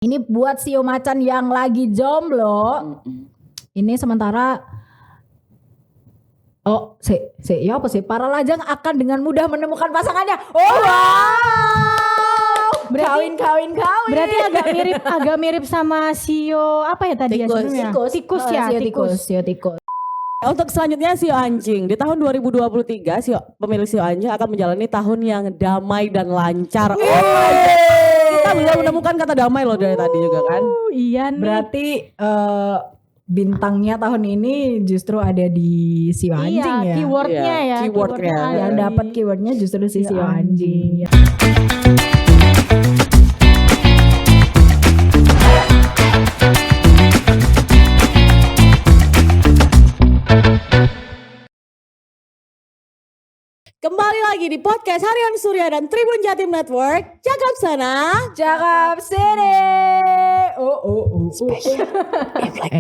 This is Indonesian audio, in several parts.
Ini buat Sio Macan yang lagi jomblo. Ini sementara ya apa sih? Para lajang akan dengan mudah menemukan pasangannya. Oh wow. Kawin. Berarti agak mirip sama Sio apa ya tadi ya? Tikus ya. Tikus. Untuk selanjutnya Sio Anjing. Di tahun 2023 pemilik Sio Anjing akan menjalani tahun yang damai dan lancar. Kita bisa menemukan kata damai loh dari tadi juga kan. Iya nih. Berarti bintangnya tahun ini justru ada di Sio Anjing ya. Keywordnya Iya, ya. keywordnya. Yang dapat keywordnya justru si Sio Anjing. Kembali lagi di podcast Harian Surya dan Tribun Jatim Network. Cakap sana, Cakap sini.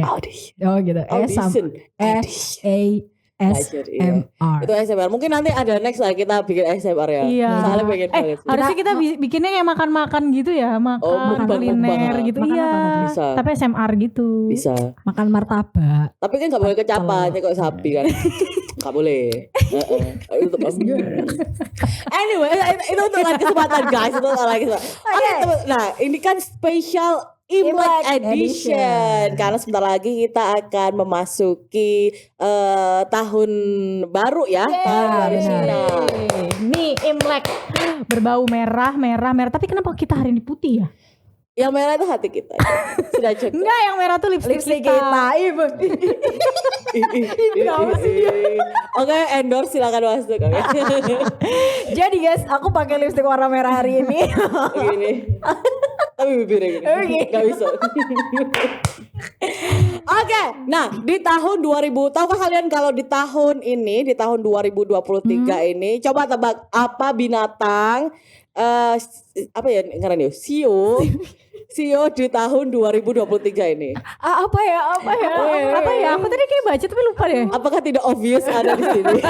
audition. Oh gitu. Audition. SASMR. Itu SMR. Mungkin nanti ada next lah kita bikin SMR ya. Iya. Soalnya pengen banget. Harusnya kita bikinnya kayak makan-makan gitu ya, makan kuliner mukbang. gitu. Makan Iya. apa? Bisa. Tapi SMR gitu. Bisa. Makan martabak. Tapi kan gak boleh kecapan, kok sapi kan. Gak boleh. Itu Anyway, itu untuk lain kesempatan guys. Itu untuk lain kesempatan. Oke, nah ini kan spesial Imlek Edition. Karena sebentar lagi kita akan memasuki tahun baru ya. Tahun Cina. Nih Imlek berbau merah. Tapi kenapa kita hari ini putih ya? Yang merah itu hati kita. Sudah cukup. Enggak, yang merah tuh lipstick Lipstick kita. kita. Oke, endorse silakan masuk. Jadi guys, aku pakai lipstick warna merah hari ini. Gini. Tapi bibirnya gini. Gak bisa. Oke, nah di tahun 2000, tahukah kalian kalau di tahun ini, di tahun 2023 ini, coba tebak apa binatang apa ya ngaran ya? Sio di tahun 2023 ini. Apa ya? Apa ya? Aku tadi kayak baca tapi lupa deh. Apakah tidak obvious ada di sini?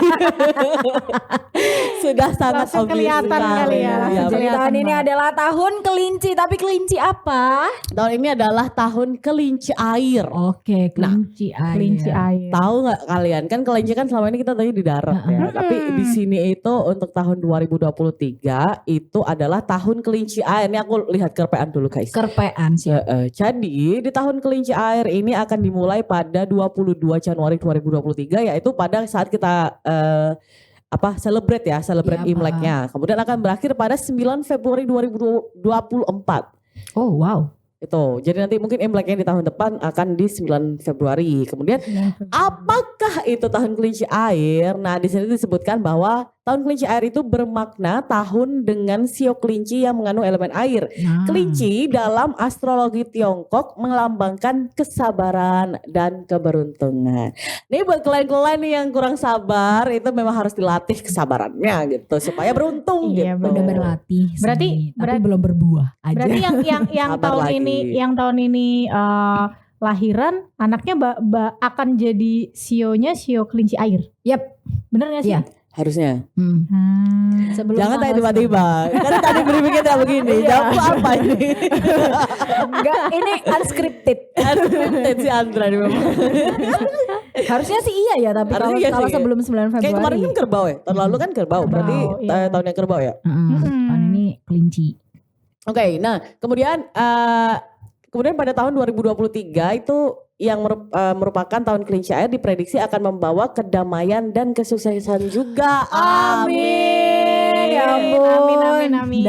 Sudah sangat Langsung obvious kelihatan sekali. kali ya, langsung Jadi kelihatan tahun ini banget. adalah tahun kelinci, tapi kelinci apa? Tahun ini adalah tahun kelinci air. Oke, kelinci air. Kelinci air. Tahu nggak kalian kan kelinci kan selama ini kita tadi di darat ya. Tapi di sini itu untuk tahun 2023 itu adalah tahun kelinci air. Ini aku lihat kerpean dulu guys. Kerpean sih. Jadi di tahun kelinci air ini akan dimulai pada 22 Januari 2023 yaitu pada saat kita celebrate Iya, Imleknya. Kemudian akan berakhir pada 9 Februari 2024. Oh wow. Itu. Jadi nanti mungkin Imleknya di tahun depan akan di 9 Februari. Kemudian apakah itu tahun kelinci air? Nah, di sini disebutkan bahwa tahun kelinci air itu bermakna tahun dengan sio kelinci yang mengandung elemen air. Kelinci dalam astrologi Tiongkok melambangkan kesabaran dan keberuntungan. Nih buat kalian nih yang kurang sabar itu memang harus dilatih kesabarannya gitu supaya beruntung Iya, gitu. Udah berlatih. Berarti- tapi belum berbuah aja. Berarti yang Sabar tahun ini lahiran anaknya akan jadi sionya sio kelinci air. Yap. Bener gak sih? Iya. Harusnya. Sebelum Jangan tanya tanggal tiba-tiba. Kan tadi briefingnya kayak begini. Jawab apa ini? Enggak, ini unscripted. Unscripted si Andra nih memang. Harusnya sih iya ya, tapi kalau Harusnya iya kalau sih. sebelum 9 Februari. Kayak kemarin kan kerbau ya. Tahun lalu kan kerbau. Berarti iya. tahun yang kerbau ya. Tahun ini kelinci. Oke, nah kemudian pada tahun 2023 itu yang merupakan tahun kelinci air diprediksi akan membawa kedamaian dan kesuksesan juga. Amin. Ya ampun. Amin.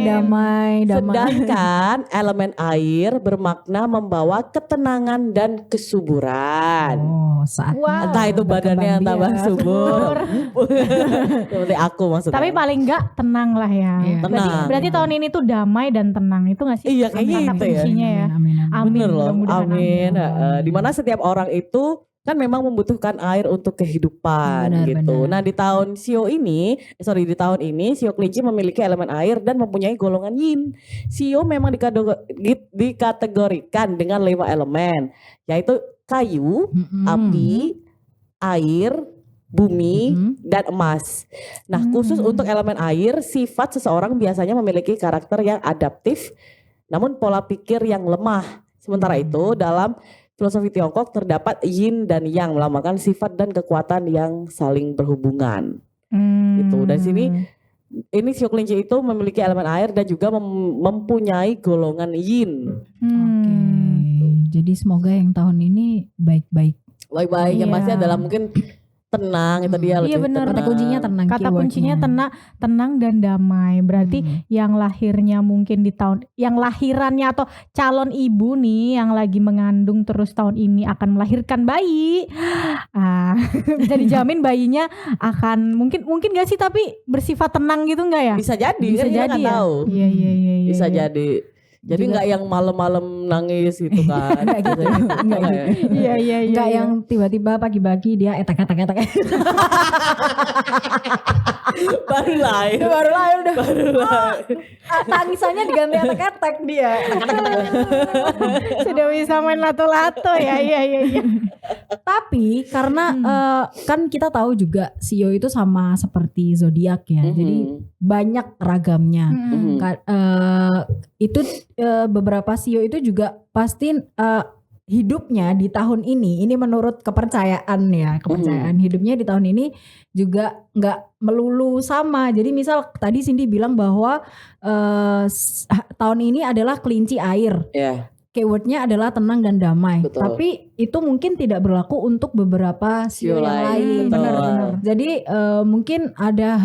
Damai. Sedangkan elemen air bermakna membawa ketenangan dan kesuburan. Oh, saat Wow. Entah itu badannya yang tambah biak. subur. Seperti aku maksudnya. Tapi paling enggak tenang lah ya. Iya. Tenang. Berarti tahun ini tuh damai dan tenang itu gak sih? Iya, kayaknya Kata itu ya. kuncinya ya. Amin. Amin. Bener loh, mudah-mudahan amin. Dimana setiap orang itu kan memang membutuhkan air untuk kehidupan Benar, gitu. benar. Nah di tahun tahun ini sio kelinci memiliki elemen air dan mempunyai golongan yin. Sio memang dikategorikan dengan 5 elemen, yaitu kayu, api, air, bumi, dan emas. Nah khusus untuk elemen air, sifat seseorang biasanya memiliki karakter yang adaptif namun pola pikir yang lemah. Sementara itu dalam filosofi Tiongkok terdapat yin dan yang melambangkan sifat dan kekuatan yang saling berhubungan. Gitu. Dan sini ini shio kelinci itu memiliki elemen air dan juga mempunyai golongan yin. Oke. Jadi semoga yang tahun ini baik-baik. Baik-baik yang Iya. pasti adalah mungkin tenang itu dia lebih Iya benar. tenang. Kata kuncinya tenang. Kata keywordnya. kuncinya tenang dan damai. Berarti yang lahirnya mungkin di tahun, yang lahirannya atau calon ibu nih yang lagi mengandung terus tahun ini akan melahirkan bayi. Bisa dijamin bayinya akan mungkin gak sih tapi bersifat tenang gitu nggak ya? Bisa jadi, Bisa kan kita jadi nggak ya. tahu. Iya. Bisa jadi. Jadi Juga- nggak yang malam-malam nangis gitu kan. Nggak gitu, nggak gitu. Iya. Enggak yang tiba-tiba pagi-pagi dia etak-etak. Baru lahir. Baru lahir udah. Baru lahir. Tangisannya diganti etak-etak dia. Sudah bisa main lato-lato ya. Iya. Tapi karena kan kita tahu juga Sio itu sama seperti zodiak ya. Jadi banyak ragamnya. Itu beberapa Sio itu juga pasti hidupnya di tahun ini menurut kepercayaan hidupnya di tahun ini juga nggak melulu sama. Jadi misal tadi Cindy bilang bahwa tahun ini adalah kelinci air. Ya. Keywordnya adalah tenang dan damai. Betul. Tapi itu mungkin tidak berlaku untuk beberapa Sio yang lain. Betul. Benar. Jadi mungkin ada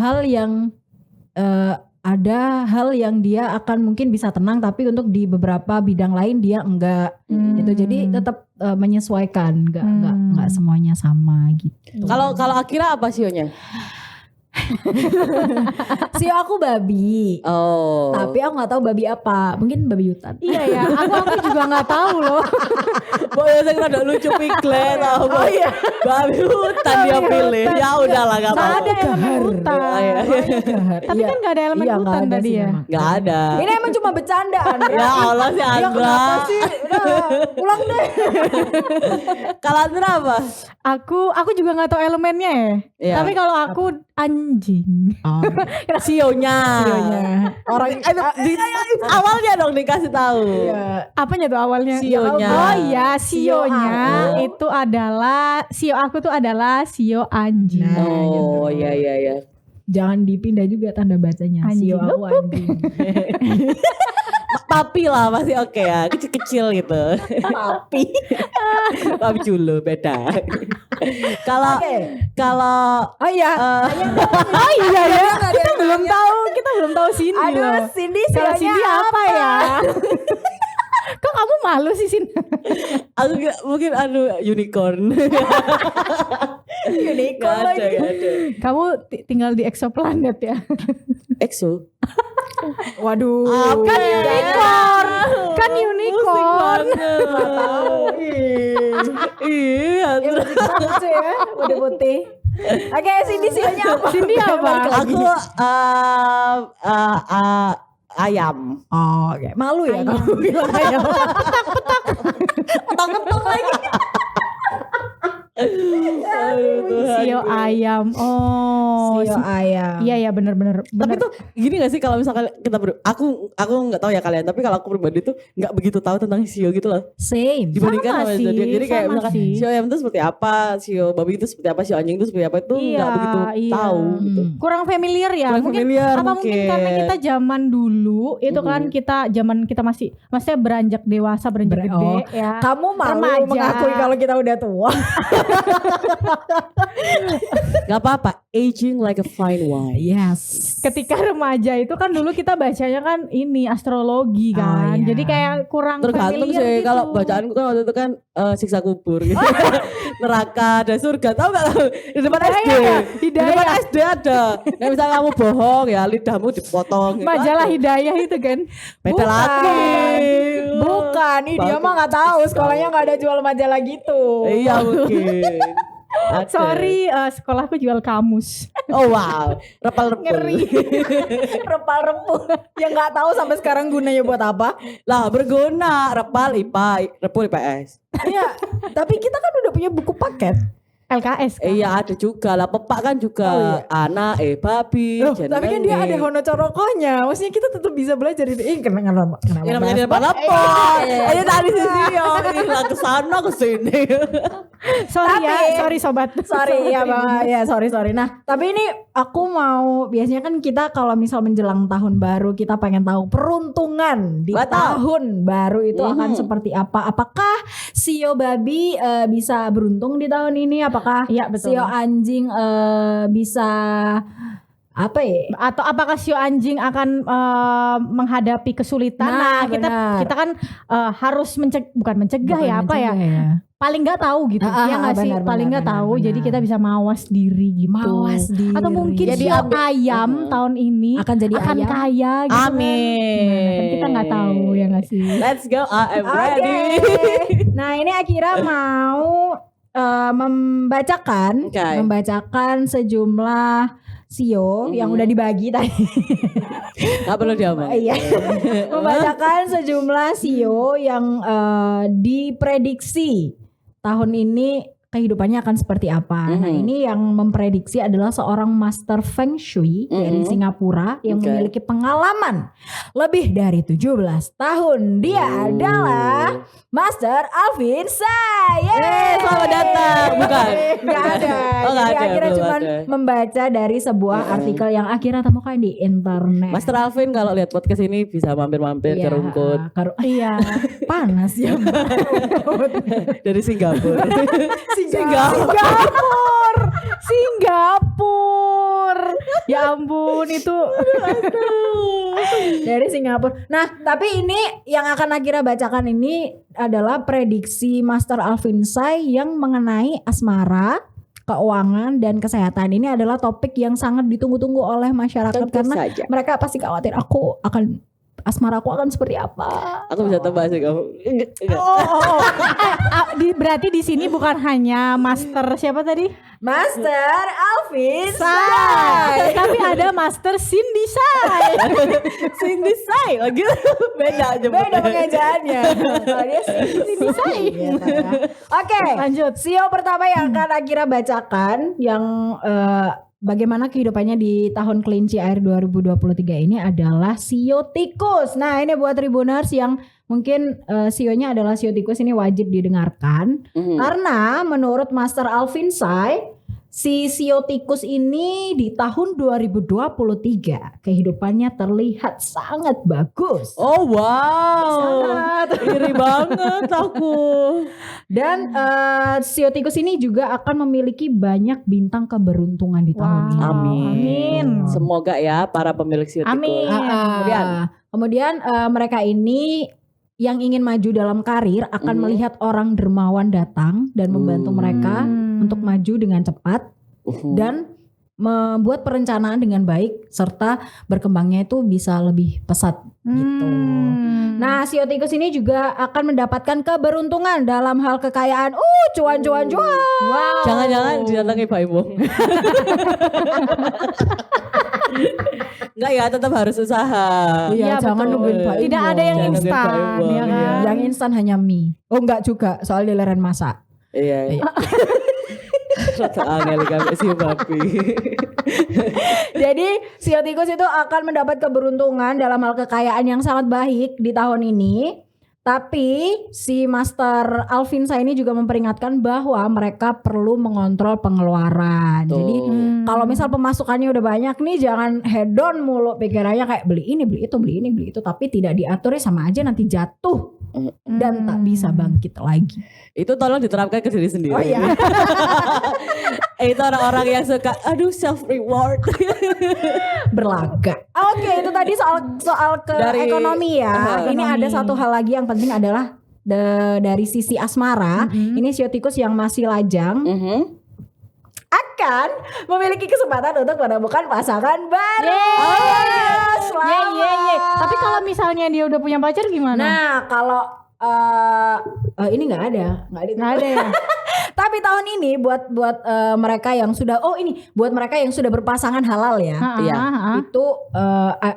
hal yang dia akan mungkin bisa tenang, tapi untuk di beberapa bidang lain dia enggak. Gitu. Jadi tetap menyesuaikan, enggak semuanya sama gitu. Kalau Akira apa sionya? Sio aku babi. Oh. Tapi aku nggak tahu babi apa. Mungkin babi hutan. Iya ya. Aku juga nggak tahu loh. Boleh saya rada lucu piklet. Oh iya. Babi hutan dia pilih. Ya udahlah nggak apa-apa. Ada elemen hutan. Tapi kan nggak ada elemen Iya, hutan nggak ada tadi sih ya. memang. Nggak ada. Ini emang cuma bercandaan. Ya Allah sih Ya Andra. kenapa sih? Udah pulang deh. Kalau Andra apa? Aku juga nggak tahu elemennya ya. Iya. Tapi kalau aku anjing. Sionya. Orang Awalnya dong dikasih tahu. Apanya tuh awalnya? Sionya. Oh iya, sionya aku. itu adalah sio aku tuh adalah sio anjing. Nah, Oh iya. jangan dipindah juga tanda bacanya. Anjing. Sio aku anjing. Papi lah masih oke ya. Kecil-kecil gitu. Papi. Papi culu beda. Kalau Oke. kalau Oh iya. Oh iya ya, kita belum tahu Cindy loh. Aduh, Cindy Kalau sionya Cindy apa ya? Kok kamu malu sih Sin? aku mungkin unicorn. Unicorn Gak ada. Kamu tinggal di exoplanet ya? EXO. Waduh. Apa ya? Unicorn. Kan unicorn. Iya. Lucu ya, udah putih. Oke, Cindy sionya apa? Cindy apa? Aku ayam. Oh, oke. Malu ya kamu bilang ayam. Petak-petak lagi. Sio ayam. Oh, Sio ayam. Iya benar-benar. Tapi tuh gini gak sih kalau misalkan kita aku nggak tahu ya kalian, tapi kalau aku pribadi tuh nggak begitu tahu tentang sio gitu loh. Same. Dibandingkan Sama sama sih, zodiak. Jadi kayak sama misalkan sih. sio ayam itu seperti apa, sio babi itu seperti apa, sio anjing itu seperti apa itu nggak Iya, begitu iya. tahu gitu. kurang familiar ya. Kurang familiar apa mungkin mungkin. karena kita zaman dulu itu kan kita masih maksudnya beranjak dewasa, beranjak gede Oh. ya. Kamu malu Remaja. mengakui kalau kita udah tua. Gak apa-apa, aging like a fine wine. Yes. Ketika remaja itu kan dulu kita bacanya kan ini astrologi kan. iya. Jadi kayak kurang Tergantung familiar sih gitu. kalau bacaanku kan waktu itu kan siksa kubur gitu. Neraka dan surga, tahu gak? Di depan SD. Di depan SD ada. Yang misalnya kamu bohong ya lidahmu dipotong gitu. Majalah Hidayah itu kan. Beda Bukan. lagi. Bukan, nih dia mah nggak tahu sekolahnya nggak ada jual majalah gitu. Iya mungkin. Ada. Sorry, sekolahku jual kamus. Oh wow, repal-repul. Ngeri. Repal-repu yang nggak tahu sampai sekarang gunanya buat apa. Lah berguna, repal IPA, repul IPS. Iya, tapi kita kan udah punya buku paket. LKS kan? Iya ada juga lah, pepak kan juga anak, babi, Loh, tapi kan dia ada hono corokonya. Maksudnya kita tetap bisa belajar itu. Kenapa yang namanya depan apa? Ayo tadi sih hilang ke sana ke sini. Sorry sobat. Sorry ya Bang. Ya sorry. Nah, tapi ini aku mau, biasanya kan kita kalau misal menjelang tahun baru kita pengen tahu peruntungan di tahun baru itu akan seperti apa. Apakah Sio Babi bisa beruntung di tahun ini? Apakah Sio Anjing bisa apa ya? Atau apakah Sio Anjing akan menghadapi kesulitan? Nah, kita kan harus mencegah ya apa ya? Paling nggak tahu gitu ya nggak sih, paling nggak tahu, jadi kita bisa mawas diri gitu. Mawas diri. Atau mungkin Jadi Sio ayam tahun ini akan jadi ayam, kaya gitu. Amin. Kan kita nggak tahu ya nggak sih. Let's go, I am ready. Nah ini Akira mau membacakan sejumlah Sio yang udah dibagi tadi. Gak perlu diomong. Iya. Membacakan sejumlah Sio yang diprediksi tahun ini kehidupannya akan seperti apa. Nah ini yang memprediksi adalah seorang master Feng Shui dari Singapura yang memiliki pengalaman lebih dari 17 tahun. Dia adalah Master Alvin Sai. Selamat datang. Bukan. Gak ada. Jadi akhirnya cuma membaca dari sebuah artikel yang akhirnya temukan di internet. Master Alvin kalau lihat podcast ini bisa mampir-mampir ke Rungkut. Iya. Panas ya. Dari Singapura. Singapura. Ya ampun itu. Dari Singapura. Nah, tapi ini yang akan Akira bacakan ini adalah prediksi Master Alvin Sai yang mengenai asmara, keuangan dan kesehatan. Ini adalah topik yang sangat ditunggu-tunggu oleh masyarakat. Tentu karena saja. mereka pasti khawatir asmaraku akan seperti apa. Aku bisa tebak sih kamu. Berarti di sini bukan hanya Master siapa tadi? Master Alvin Sai. Tapi ada Master Cindy Sai. Cindy Sai lagi beda aja. Beda pengajaannya. Kalau dia Cindy Sai. Oke, lanjut. Sio pertama yang akan Akira bacakan yang bagaimana kehidupannya di tahun kelinci air 2023 ini adalah Sio Tikus. Nah ini buat Tribuners yang mungkin Sionya adalah Sio Tikus, ini wajib didengarkan. Karena menurut Master Alvin Sai, si Sio Tikus ini di tahun 2023 kehidupannya terlihat sangat bagus. Oh wow. Sangat. Iri banget aku. Dan Sio Tikus ini juga akan memiliki banyak bintang keberuntungan di tahun ini. Amin. Semoga ya para pemilik Sio Tikus. Amin. Kemudian mereka ini yang ingin maju dalam karir akan melihat orang dermawan datang dan membantu mereka untuk maju dengan cepat dan membuat perencanaan dengan baik serta berkembangnya itu bisa lebih pesat gitu. Nah, Sio Tikus ini juga akan mendapatkan keberuntungan dalam hal kekayaan. Cuan. Wow. Jangan-jangan didatangi Pak Ibu. Enggak ya, tetap harus usaha. Iya, jangan nungguin Pak Ibu. Tidak ada yang Jangan nungguin instan Pak Ibu. ya kan. Yang instan hanya mie. Oh enggak juga, soal leleran masak. Iya. Rata angel kami Sio Babi. Jadi Sio Tikus itu akan mendapat keberuntungan dalam hal kekayaan yang sangat baik di tahun ini. Tapi si Master Alvin Sai ini juga memperingatkan bahwa mereka perlu mengontrol pengeluaran. Jadi kalau misal pemasukannya udah banyak nih, jangan hedon mulu pikirannya kayak beli ini, beli itu, tapi tidak diatur sama aja nanti jatuh dan tak bisa bangkit lagi. Itu tolong diterapkan ke diri sendiri. Oh iya. Itu orang-orang yang suka self reward. Berlaga. Oke, itu tadi soal ke Dari ekonomi ya. Ini ekonomi. ada satu hal lagi yang penting adalah dari sisi asmara. Ini Sio Tikus yang masih lajang akan memiliki kesempatan untuk menemukan pasangan baru. Selamat. Tapi kalau misalnya dia udah punya pacar gimana? Nah, kalau ini nggak ada ya. Tapi tahun ini buat mereka yang sudah buat mereka yang sudah berpasangan halal ya. Itu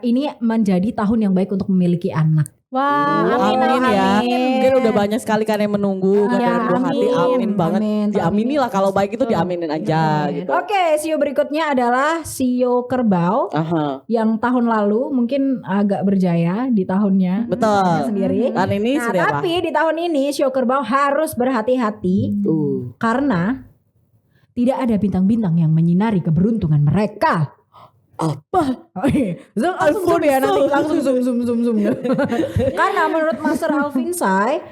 ini menjadi tahun yang baik untuk memiliki anak. Wah, Amin, amin, ya. amin. Mungkin udah banyak sekali kan yang menunggu kan Iya, dari buah hati. amin. Amin banget. Amin, Diamini lah kalau baik itu diaminin aja gitu. Oke, sio berikutnya adalah sio kerbau Aha, yang tahun lalu mungkin agak berjaya di tahunnya betul. sendiri. Dan ini Nah, sudah apa? tapi di tahun ini sio kerbau harus berhati-hati karena tidak ada bintang-bintang yang menyinari keberuntungan mereka. Apa? Oh iya, zoom ya nanti langsung zoom. Karena menurut Master Alvin Sai,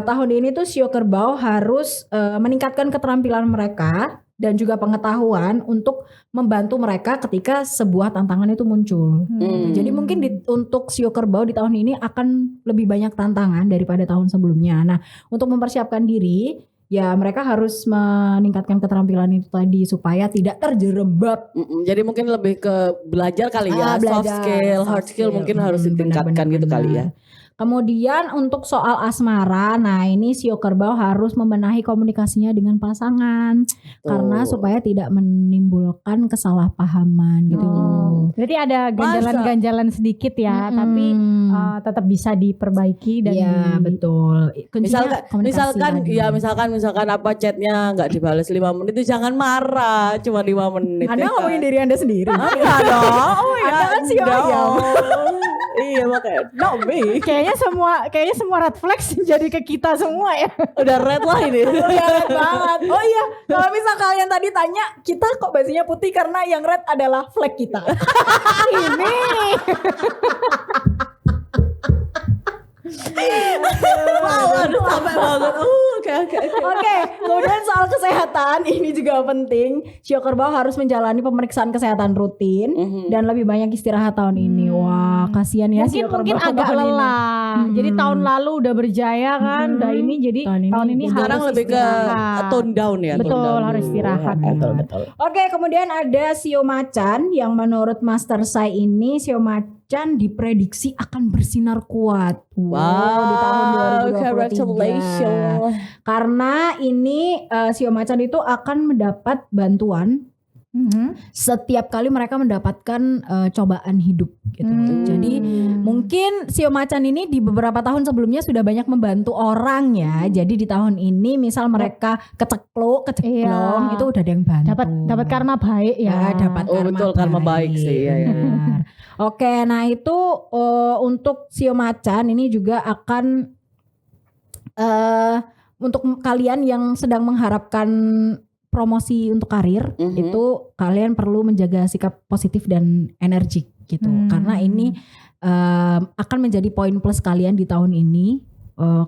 tahun ini tuh sio kerbau harus meningkatkan keterampilan mereka dan juga pengetahuan untuk membantu mereka ketika sebuah tantangan itu muncul. Jadi mungkin untuk sio kerbau di tahun ini akan lebih banyak tantangan daripada tahun sebelumnya. Nah, untuk mempersiapkan diri, ya mereka harus meningkatkan keterampilan itu tadi supaya tidak terjerembab. Jadi mungkin lebih ke belajar kali ya, soft Belajar, skill, hard soft skill mungkin harus ditingkatkan gitu kali ya. Kemudian untuk soal asmara, nah ini sio kerbau harus membenahi komunikasinya dengan pasangan karena supaya tidak menimbulkan kesalahpahaman gitu. Berarti ada ganjalan-ganjalan sedikit ya, tapi tetap bisa diperbaiki dan Iya betul. Misalkan apa chatnya nggak dibales 5 menit itu jangan marah, cuma 5 menit. Anda ngomongin diri Anda sendiri. Iya dong. Anda kan sio ayam. Iya makanya not me. kayaknya semua red flags jadi ke kita semua ya. Udah red lah ini. Red banget. Oh iya, kalau misal kalian tadi tanya, kita kok bajunya putih karena yang red adalah flag kita. Ini Wow, aduh sampai banget. Oke. Oke, kemudian soal kesehatan ini juga penting. Sio kerbau harus menjalani pemeriksaan kesehatan rutin dan lebih banyak istirahat tahun ini. Wah, kasihan ya sio kerbau. mungkin agak tahun ini. lelah. Jadi tahun lalu udah berjaya kan, udah ini jadi tahun ini Sekarang harus lebih ke istirahat. tone down ya. Betul, tone down harus dulu. istirahat. Betul. Oke, kemudian ada sio macan yang menurut Master Sai ini sio macan diprediksi akan bersinar kuat. Di tahun 2023. Congratulations. Karena ini sio macan itu akan mendapat bantuan setiap kali mereka mendapatkan cobaan hidup gitu. Jadi mungkin sio macan ini di beberapa tahun sebelumnya sudah banyak membantu orang ya. Jadi di tahun ini misal mereka keceklong itu udah ada yang bantu. Dapat karma baik ya. Dapat Betul karma baik sih ya. Benar. Oke, nah itu untuk sio macan ini juga akan untuk kalian yang sedang mengharapkan promosi untuk karir, itu kalian perlu menjaga sikap positif dan energik gitu. Karena ini akan menjadi poin plus kalian di tahun ini.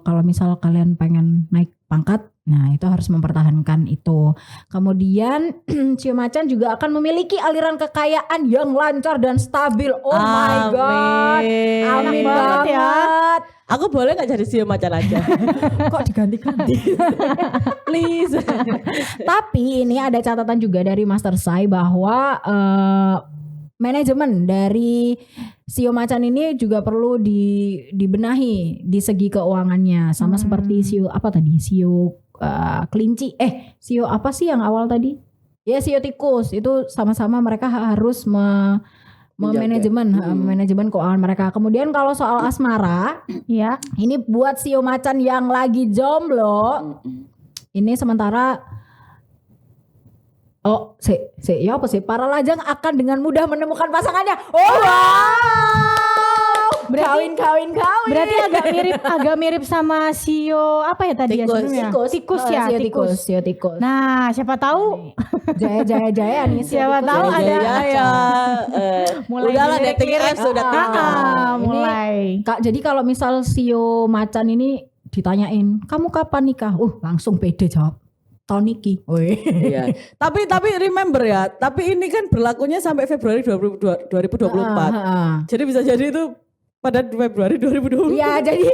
Kalau misal kalian pengen naik pangkat, nah itu harus mempertahankan itu. Kemudian sio macan juga akan memiliki aliran kekayaan yang lancar dan stabil. Oh my god, amin banget ya. Aku boleh gak jadi sio macan aja? Kok diganti-ganti? Please. Tapi ini ada catatan juga dari Master Sai bahwa manajemen dari sio macan ini juga perlu dibenahi di segi keuangannya, sama seperti sio kelinci. Sio apa sih yang awal tadi? Ya sio tikus itu sama-sama mereka harus manajemen keuangan mereka. Kemudian kalau soal asmara, ya ini buat sio macan yang lagi jomblo. Ini sementara ya apa sih? Para lajang akan dengan mudah menemukan pasangannya. Oh wow! Berarti Kawin. berarti agak mirip sama sio apa ya tadi Tikus. ya? Tikus ya, Sio tikus. Nah, siapa tahu Jaya nih. siapa tahu ada mulai udahlah dilirik-lirik. dating apps sudah mulai. Kak, jadi kalau misal sio macan ini ditanyain, "Kamu kapan nikah?" Langsung pede jawab. Tahun iki. Iya. Tapi remember ya, tapi ini kan berlakunya sampai Februari 2024. Jadi bisa jadi itu pada Februari 2020. Iya, jadi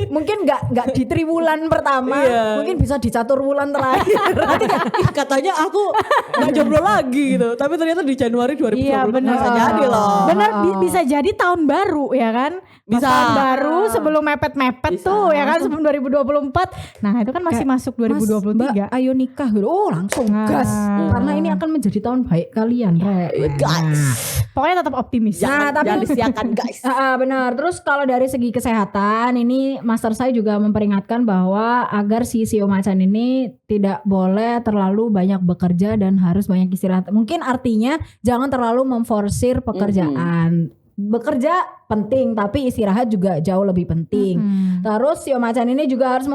mungkin nggak di triwulan pertama, mungkin bisa di catur wulan terakhir. Nanti katanya aku nggak jomblo lagi gitu, tapi ternyata di Januari 2020 Iya, benar. bisa jadi loh. Benar bisa jadi tahun baru ya kan? Bisa. Tahun baru sebelum mepet-mepet Bisa. tuh ya kan sebelum 2024. Nah, itu kan masih masuk 2023. Mbak, ayo nikah gitu. Langsung gas. Karena ini akan menjadi tahun baik kalian, Rek. Guys, Pokoknya tetap optimis. jangan disiakan guys. Benar. benar. Terus kalau dari segi kesehatan ini Master saya juga memperingatkan bahwa agar si Sio Macan ini tidak boleh terlalu banyak bekerja dan harus banyak istirahat. Mungkin artinya jangan terlalu memforsir pekerjaan. Bekerja penting tapi istirahat juga jauh lebih penting. Terus Sio Macan ini juga harus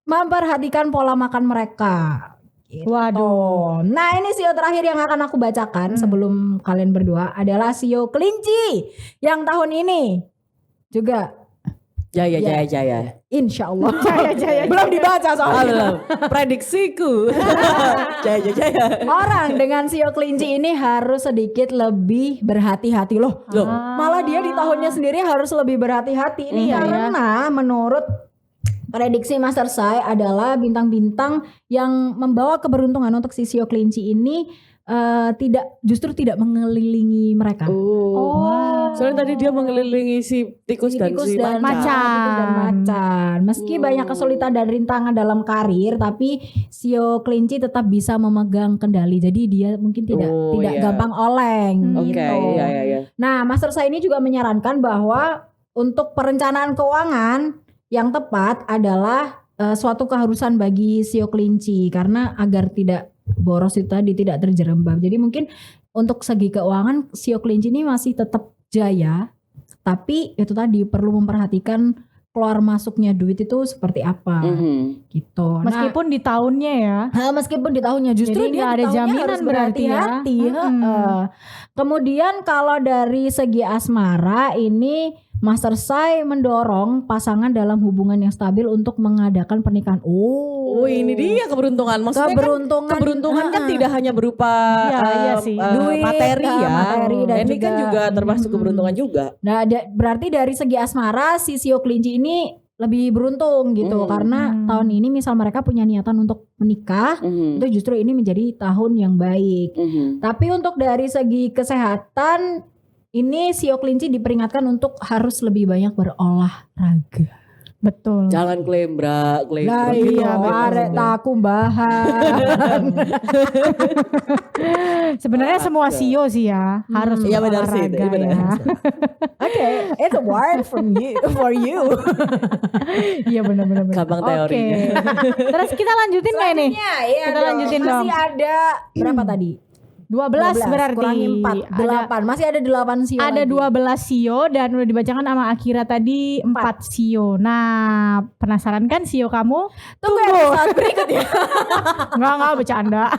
memperhatikan pola makan mereka. Gitu. Waduh. Nah ini sio terakhir yang akan aku bacakan sebelum kalian berdua adalah sio kelinci yang tahun ini juga Jaya. insya Allah Jaya. belum dibaca soalnya. Prediksiku. Jaya. Orang dengan sio kelinci ini harus sedikit lebih berhati-hati loh. Malah dia di tahunnya sendiri harus lebih berhati-hati ini karena menurut prediksi Master Sai adalah bintang-bintang yang membawa keberuntungan untuk si sio kelinci ini justru tidak mengelilingi mereka. Soalnya tadi dia mengelilingi si tikus dan si macan. Tikus dan macan. Meski banyak kesulitan dan rintangan dalam karir, tapi sio kelinci tetap bisa memegang kendali. Jadi dia mungkin tidak gampang oleng gitu. Iya. Nah, Master Sai ini juga menyarankan bahwa untuk perencanaan keuangan yang tepat adalah suatu keharusan bagi sio kelinci karena agar tidak boros itu tadi, tidak terjerembab. Jadi mungkin untuk segi keuangan sio kelinci ini masih tetap jaya, tapi itu tadi perlu memperhatikan keluar masuknya duit itu seperti apa gitu. Meskipun di tahunnya ya. Meskipun di tahunnya justru jadi dia nggak ada di tahunnya jaminan harus berarti ya. berhati-hati. Kemudian kalau dari segi asmara ini Master Sai mendorong pasangan dalam hubungan yang stabil untuk mengadakan pernikahan. Oh, ini dia keberuntungan. Maksudnya keberuntungan kan tidak hanya berupa duit, materi ya. Materi dan ini kan juga termasuk keberuntungan juga. Nah, berarti dari segi asmara si sio kelinci ini lebih beruntung gitu karena tahun ini misal mereka punya niatan untuk menikah, itu justru ini menjadi tahun yang baik. Tapi untuk dari segi kesehatan ini sio kelinci diperingatkan untuk harus lebih banyak berolahraga. Betul. Jangan klembra. Nah iya, barek taku bahan. Sebenarnya semua sio sih ya harus berolahraga ya. Oke, it's a word from you for you. Iya benar. Gampang teorinya. Terus kita lanjutin nggak ini? Iya kita lanjutin dong. Masih ada berapa tadi? 12 berarti. Kurangi 4, 8. Masih ada 8 sio ada lagi. 12 sio dan udah dibacakan sama Akira tadi 4 sio. Nah, penasaran kan sio kamu? Tunggu episode berikutnya. Enggak bercanda.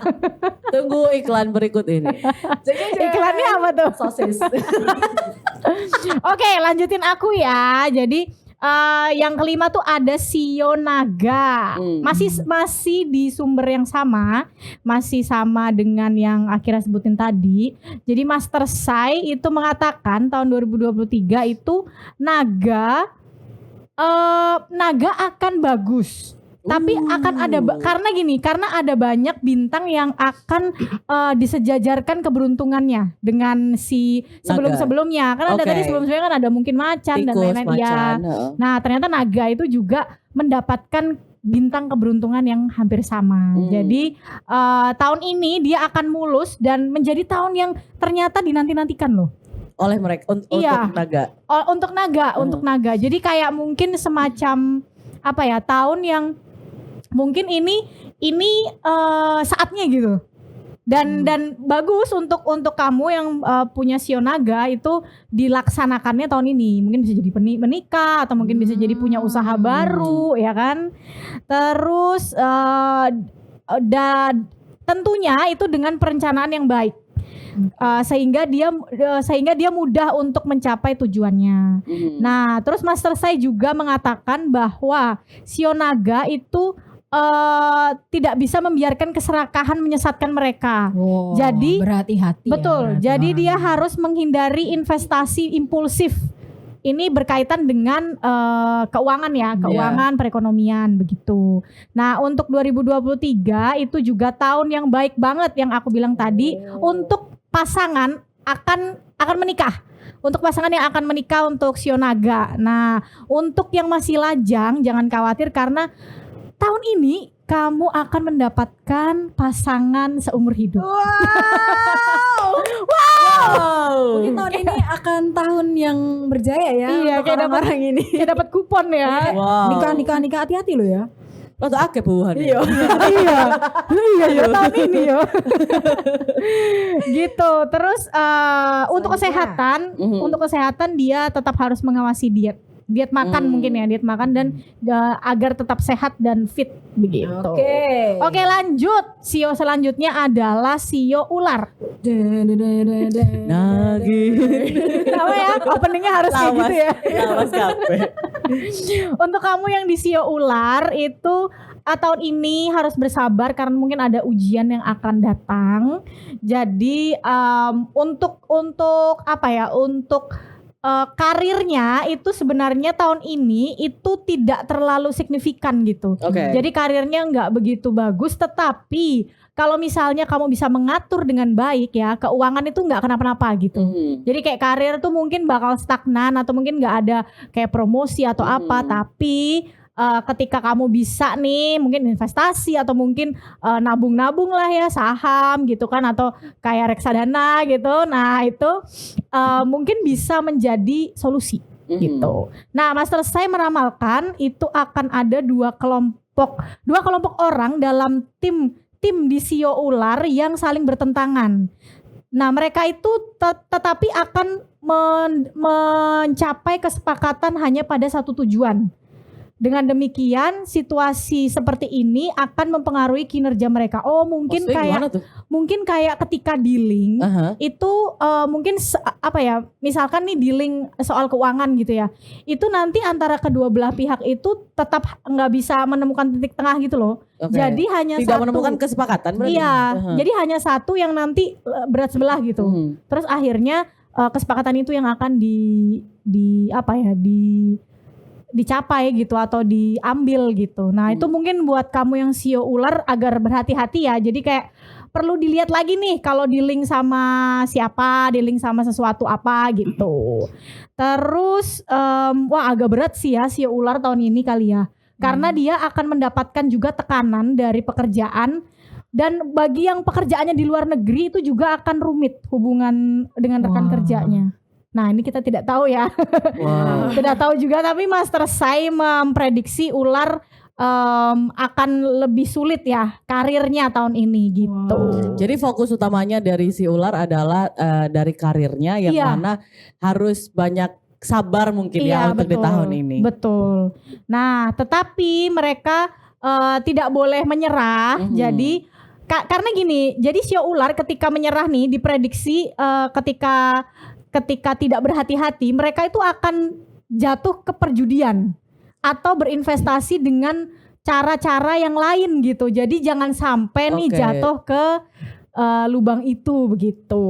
Tunggu iklan berikut ini. Iklannya apa tuh? Sosis. Oke, lanjutin aku ya. Jadi yang kelima tuh ada sio naga. Masih di sumber yang sama, masih sama dengan yang Akira sebutin tadi. Jadi Master Sai itu mengatakan tahun 2023 itu naga akan bagus. Tapi akan ada karena ada banyak bintang yang akan disejajarkan keberuntungannya dengan si sebelum-sebelumnya. Kan ada tadi sebelum-sebelumnya kan ada mungkin macan dan lain-lain ya. Nah, ternyata naga itu juga mendapatkan bintang keberuntungan yang hampir sama. Jadi tahun ini dia akan mulus dan menjadi tahun yang ternyata dinanti-nantikan loh. Oleh mereka untuk naga. Untuk naga. Jadi kayak mungkin semacam apa ya, tahun yang mungkin ini saatnya gitu. Dan bagus untuk kamu yang punya sio naga itu dilaksanakannya tahun ini. Mungkin bisa jadi menikah atau mungkin bisa jadi punya usaha baru ya kan. Terus tentunya itu dengan perencanaan yang baik. Sehingga dia mudah untuk mencapai tujuannya. Nah, terus Master Sai juga mengatakan bahwa sio naga itu tidak bisa membiarkan keserakahan menyesatkan mereka. Jadi berhati-hati. Betul. Ya, jadi dia harus menghindari investasi impulsif. Ini berkaitan dengan keuangan ya, keuangan, perekonomian begitu. Nah, untuk 2023 itu juga tahun yang baik banget yang aku bilang tadi untuk pasangan akan menikah. Untuk pasangan yang akan menikah untuk sio naga. Nah, untuk yang masih lajang jangan khawatir karena tahun ini kamu akan mendapatkan pasangan seumur hidup. Wow. Wow, Mungkin tahun ini akan tahun yang berjaya ya. Iya, untuk kayak dapat orang-orang ini. kayak dapat kupon ya. Wow. Nikah hati-hati lo ya. Lo tuh akeh buahan. Iya ya tahun ini ya. Gitu. Terus untuk kesehatan, dia tetap harus mengawasi diet makan mungkin ya, diet makan dan agar tetap sehat dan fit begitu. Oke, lanjut. Sio selanjutnya adalah sio ular. Kenapa ya? Openingnya harus kayak gitu ya. Lawas kape. Untuk kamu yang di sio ular itu tahun ini harus bersabar karena mungkin ada ujian yang akan datang. Jadi untuk apa ya? Untuk karirnya itu sebenarnya tahun ini itu tidak terlalu signifikan gitu. Jadi karirnya nggak begitu bagus, tetapi kalau misalnya kamu bisa mengatur dengan baik ya, keuangan itu nggak kenapa-napa gitu. Jadi kayak karir tuh mungkin bakal stagnan atau mungkin nggak ada kayak promosi atau apa, tapi ketika kamu bisa nih mungkin investasi atau mungkin nabung-nabung lah ya, saham gitu kan, atau kayak reksadana gitu. Nah itu mungkin bisa menjadi solusi gitu. Nah Master saya meramalkan itu akan ada dua kelompok orang dalam tim di sio ular yang saling bertentangan. Nah mereka itu tetapi akan mencapai kesepakatan hanya pada satu tujuan. Dengan demikian situasi seperti ini akan mempengaruhi kinerja mereka. Mungkin kayak ketika dealing itu mungkin apa ya, misalkan nih dealing soal keuangan gitu ya, itu nanti antara kedua belah pihak itu tetap nggak bisa menemukan titik tengah gitu loh. Jadi hanya tidak satu menemukan kesepakatan berarti. Iya, jadi hanya satu yang nanti berat sebelah gitu. Terus akhirnya kesepakatan itu yang akan dicapai gitu atau diambil gitu. Nah itu mungkin buat kamu yang sio ular agar berhati-hati ya. Jadi kayak perlu dilihat lagi nih kalau dealing sama siapa, dealing sama sesuatu apa gitu. Terus agak berat sih ya sio ular tahun ini kali ya. Karena dia akan mendapatkan juga tekanan dari pekerjaan. Dan bagi yang pekerjaannya di luar negeri itu juga akan rumit hubungan dengan rekan kerjanya. Nah ini kita tidak tahu ya. Tidak tahu juga, tapi Master Sai memprediksi ular akan lebih sulit ya karirnya tahun ini gitu. Jadi fokus utamanya dari si ular adalah dari karirnya yang mana harus banyak sabar mungkin ya untuk di tahun ini. Betul. Nah tetapi mereka tidak boleh menyerah. Jadi karena gini, jadi sio ular ketika menyerah nih diprediksi ketika tidak berhati-hati, mereka itu akan jatuh ke perjudian atau berinvestasi dengan cara-cara yang lain gitu. Jadi jangan sampai nih jatuh ke lubang itu begitu.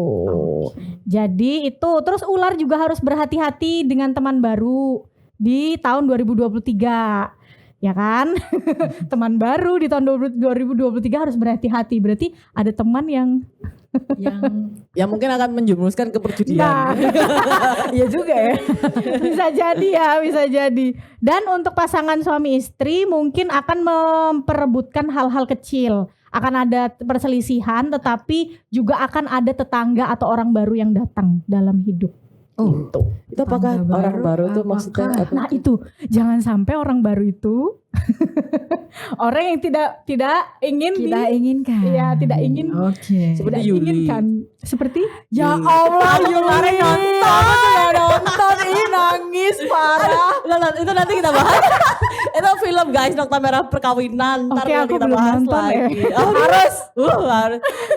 Jadi itu terus ular juga harus berhati-hati dengan teman baru di tahun 2023. Ya kan? Teman baru di tahun 2023 harus berhati-hati. Berarti ada teman yang mungkin akan menjerumuskan ke perjudian. Nah, iya juga ya. Bisa jadi. Dan untuk pasangan suami istri mungkin akan memperebutkan hal-hal kecil. Akan ada perselisihan, tetapi juga akan ada tetangga atau orang baru yang datang dalam hidup. Itu apakah orang baru itu maksudnya apa? Nah itu jangan sampai orang baru itu orang yang tidak inginkan. Iya, tidak ingin. Seperti Yuli. Seperti ya Allah, Yuli nonton ini nangis parah. Itu nanti kita bahas. Itu film guys, Nokta Merah Perkawinan. Oke, aku belum nonton lagi. Harus.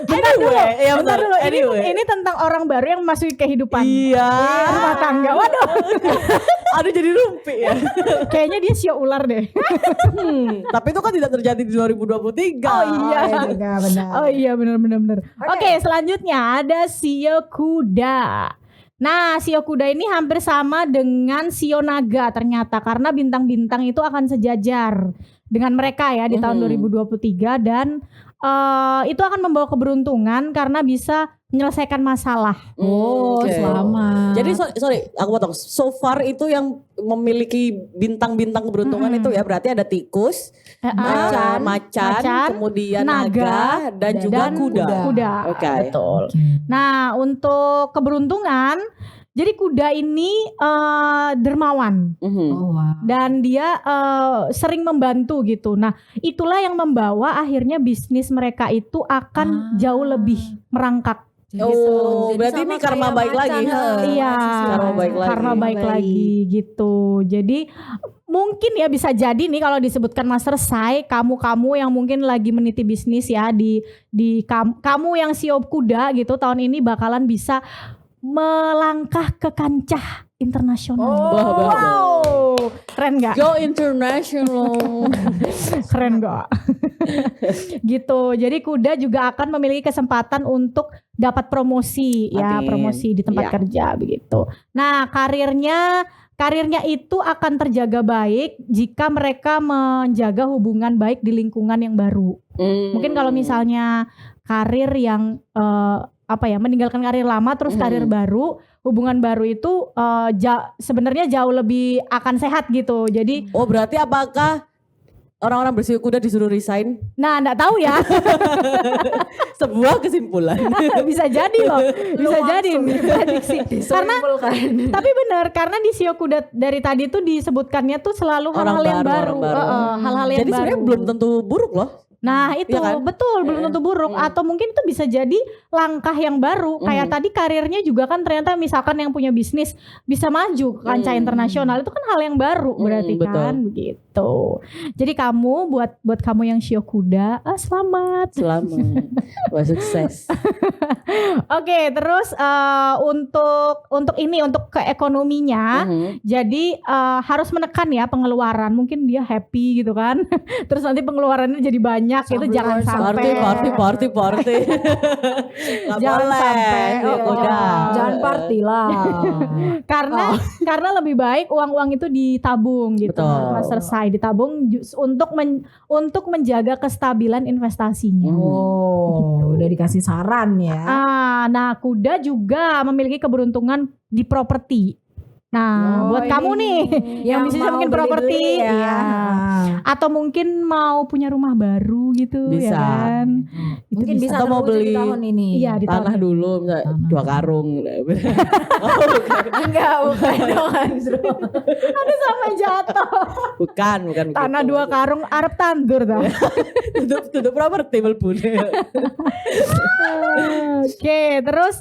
Bentar dulu. Ini tentang orang baru yang masuk kehidupan. Iya. Rumah tangga. Waduh. Aduh jadi rumpi ya. Kayaknya dia sio ular deh. Tapi itu kan tidak terjadi di 2023. Oh iya. Benar. Oh iya benar. Oke, selanjutnya ada sio kuda. Nah, sio kuda ini hampir sama dengan sio naga ternyata karena bintang-bintang itu akan sejajar dengan mereka ya di tahun 2023 dan itu akan membawa keberuntungan karena bisa menyelesaikan masalah. Oh, Oke. selamat. Jadi sorry, aku potong. So far itu yang memiliki bintang-bintang keberuntungan itu ya berarti ada tikus, macan, kemudian naga dan juga kuda. Oke. Betul. Nah, untuk keberuntungan, jadi kuda ini dermawan Mhm. Oh, wow. dan dia sering membantu gitu. Nah, itulah yang membawa akhirnya bisnis mereka itu akan jauh lebih merangkak. Oh, berarti ini karma baik lagi. Iya, Karma baik lagi. karma baik lagi gitu. Jadi mungkin ya bisa jadi nih kalau disebutkan Master Sai, kamu yang mungkin lagi meniti bisnis ya di kamu yang CEO kuda gitu tahun ini bakalan bisa melangkah ke kancah internasional. Wow, keren gak? Go international. Keren gak? Gitu. Jadi kuda juga akan memiliki kesempatan untuk dapat promosi ya, Amin. promosi di tempat Ya. kerja begitu. Nah, karirnya itu akan terjaga baik jika mereka menjaga hubungan baik di lingkungan yang baru. Mungkin kalau misalnya karir yang meninggalkan karir lama terus karir baru, hubungan baru itu sebenarnya jauh lebih akan sehat gitu. Jadi Oh, berarti apakah orang-orang bersih kuda disuruh resign? nah enggak tahu ya. Sebuah kesimpulan. Bisa jadi loh. Bisa jadi prediksi. Karena tapi benar karena di Sio Kuda dari tadi tuh disebutkannya tuh selalu Orang hal-hal yang baru, baru. orang baru. Hal-hal yang Jadi baru. sebenarnya belum tentu buruk loh. Nah itu Iya kan? betul belum tentu buruk atau mungkin itu bisa jadi langkah yang baru kayak tadi karirnya juga kan ternyata misalkan yang punya bisnis bisa maju ke kancah internasional itu kan hal yang baru berarti betul. kan begitu. Jadi kamu buat kamu yang Shio Kuda selamat. Selamat. Wah, sukses. Oke terus untuk ke ekonominya jadi harus menekan ya pengeluaran mungkin dia happy gitu kan terus nanti pengeluarannya jadi banyak itu jangan sampai Party. Nggak Jangan boleh. sampai. Iya, udah. Jangan party lah. karena lebih baik uang itu ditabung gitu. Betul. Master Sai ditabung untuk menjaga kestabilan investasinya. Oh, udah dikasih saran ya. Nah kuda juga memiliki keberuntungan di properti. Nah, buat kamu nih yang bisnisnya mau mungkin beli-beli properti ya. iya. Atau mungkin mau punya rumah baru gitu Bisa. ya kan. Itu Mungkin bisa Atau mau terwujud beli di tahun ini. Iya di tahun Tanah ini. dulu, misalnya 2 karung. Enggak, bukan dong. Ada sampai jatuh. bukan Tanah begitu. 2 karung arep tandur dah. tutup properti melpun. Oke, terus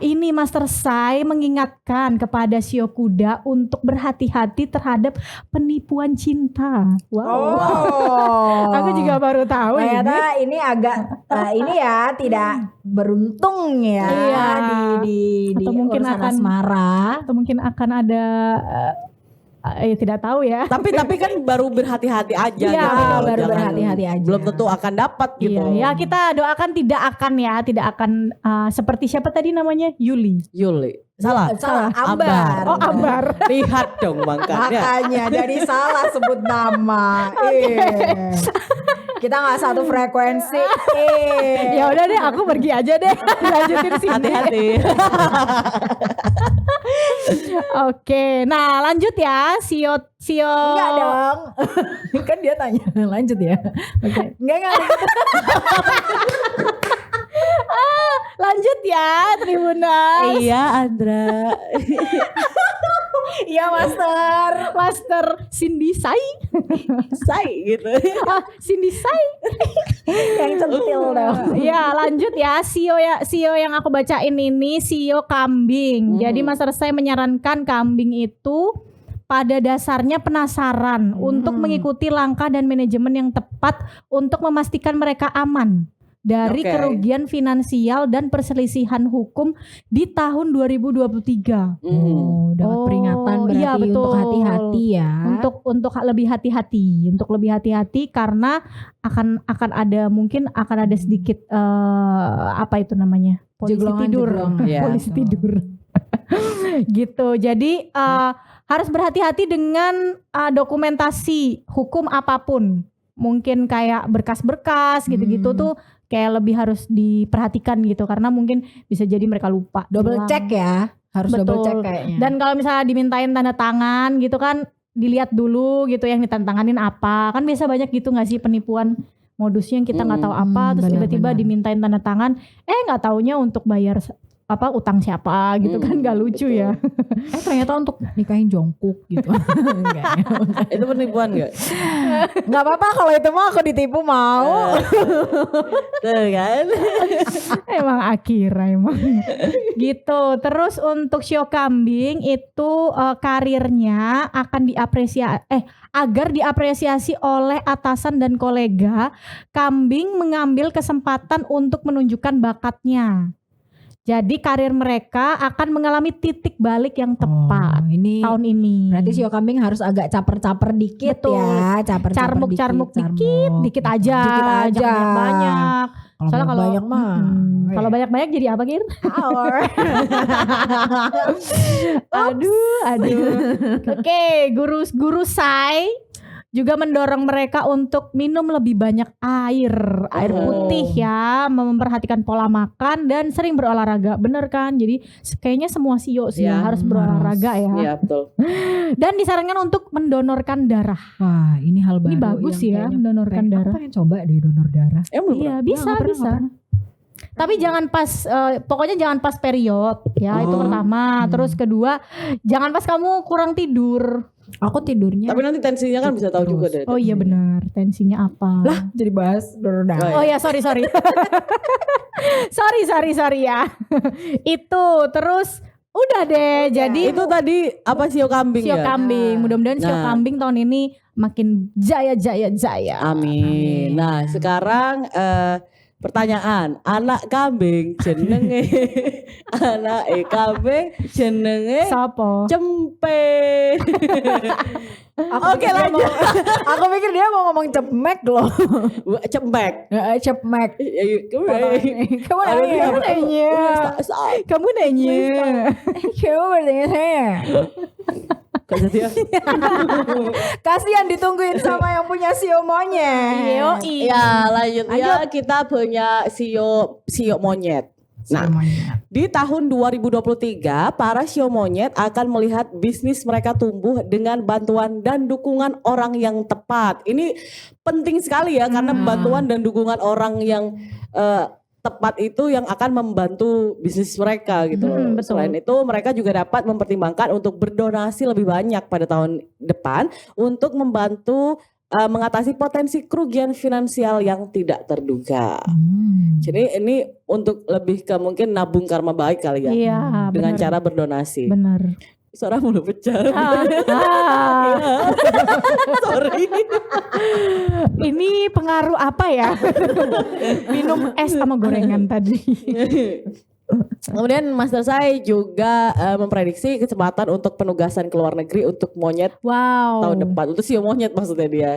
ini Master Sai mengingatkan kepada Shio Kuda untuk berhati-hati terhadap penipuan cinta. Wow. Aku juga baru tahu ini. Ternyata ini agak ini ya tidak beruntung ya Iya. di Atau mungkin urusan akan- asmara. Atau mungkin akan ada tidak tahu ya. tapi kan baru berhati-hati aja. Iya, gitu. baru Jangan- berhati-hati aja. Belum tentu akan dapat gitu. Iya, ya kita doakan tidak akan seperti siapa tadi namanya Yuli. Yuli. Salah. Ambar. Oh Ambar. Lihat dong bangkatnya. Makanya jadi salah sebut nama. Kita nggak satu frekuensi. Ya udah deh, aku pergi aja deh. Lanjutin sini. Hati-hati. Oke, nah lanjut ya, Sio. Enggak dong. Kan dia tanya lanjut ya. Oke. Enggak. Lanjut ya, Tribuners. Iya, Andra. Iya, Master Cindy Sai. Say gitu. Cindy Sai. Yang centil dong. Ya, lanjut ya. Sio yang aku bacain ini Sio kambing. Jadi Master Sai menyarankan kambing itu pada dasarnya penasaran untuk mengikuti langkah dan manajemen yang tepat untuk memastikan mereka aman dari Oke. kerugian finansial dan perselisihan hukum di tahun 2023. Oh, dapat Oh, peringatan berarti iya, betul. untuk hati-hati ya. Untuk lebih hati-hati karena akan ada sedikit apa itu namanya? Polisi tidur. Iya. Polisi tidur. Gitu. Jadi harus berhati-hati dengan dokumentasi hukum apapun. Mungkin kayak berkas-berkas gitu-gitu tuh kayak lebih harus diperhatikan gitu karena mungkin bisa jadi mereka lupa. Double hilang. check ya. Harus Betul. double check kayaknya. Dan kalau misalnya dimintain tanda tangan gitu kan dilihat dulu gitu yang ditantanganin apa. Kan biasa banyak gitu gak sih penipuan modusnya yang kita gak tahu apa terus tiba-tiba dimintain tanda tangan nggak taunya untuk bayar utang siapa gitu kan gak lucu betul. ya. Ternyata untuk nikahin Jongkook gitu. Enggak ya. Itu penipuan gak? Enggak apa-apa kalau itu mah aku ditipu mau. Tuh kan. Emang Akira emang gitu. Terus untuk Shio Kambing itu karirnya akan agar diapresiasi oleh atasan dan kolega, Kambing mengambil kesempatan untuk menunjukkan bakatnya. Jadi karir mereka akan mengalami titik balik yang tepat Ini tahun ini. berarti Shio Kambing harus agak caper-caper dikit. Betul. Ya, caper-caper Carmuk-carmuk dikit aja, Dikit aja. jangan banyak. Soalnya kalau banyak mah. kalau banyak-banyak jadi apa Kir? Aduh. Oke, guru Sai juga mendorong mereka untuk minum lebih banyak air putih ya, memperhatikan pola makan dan sering berolahraga. Bener kan? Jadi kayaknya semua CEO sih Ya, harus berolahraga ya. Iya betul. Dan disarankan untuk mendonorkan darah. Wah, ini hal baru. Ini bagus yang ya, kayaknya mendonorkan darah. Aku pengen coba deh donor darah. Belum Iya, pernah? bisa. Nggak pernah. Tapi jangan pas, pokoknya jangan pas period ya, itu pertama. Terus kedua, jangan pas kamu kurang tidur. Aku tidurnya. Tapi nanti tensinya kan bisa tahu juga deh. Oh iya benar, tensinya apa? Lah, jadi bahas donor darah. Oh ya sorry. sorry ya. Itu terus udah deh. Jadi Itu tadi apa Shio Kambing Shio ya? Kambing. Mudah-mudahan Shio Nah. Kambing tahun ini makin jaya. Amin. Nah sekarang pertanyaan, anak kambing jenenge anak kambing jenenge Sopo? Cempe. Oke lanjut. Aku pikir dia mau ngomong cemek loh. Cembek. Cemek. Kamu Aduh, nanya. Kamu nanya. Kamu bertanya saya. Gak jadi ya. Kasihan ditungguin sama yang punya Shio monyet. Yoi. Ya lanjut ya, kita punya Shio monyet. Nah, di tahun 2023 para Shio monyet akan melihat bisnis mereka tumbuh dengan bantuan dan dukungan orang yang tepat. Ini penting sekali ya karena bantuan dan dukungan orang yang tepat itu yang akan membantu bisnis mereka gitu. Betul. Selain itu mereka juga dapat mempertimbangkan untuk berdonasi lebih banyak pada tahun depan untuk membantu mengatasi potensi kerugian finansial yang tidak terduga. Jadi ini untuk lebih ke mungkin nabung karma baik kali ya. Iya, Dengan benar. cara berdonasi. Benar. Suara mulu pecah. Sorry. Ini pengaruh apa ya? Minum es sama gorengan tadi. Kemudian Master saya juga memprediksi kecepatan untuk penugasan ke luar negeri untuk monyet Wow. tahun depan. Untuk Shio monyet maksudnya dia.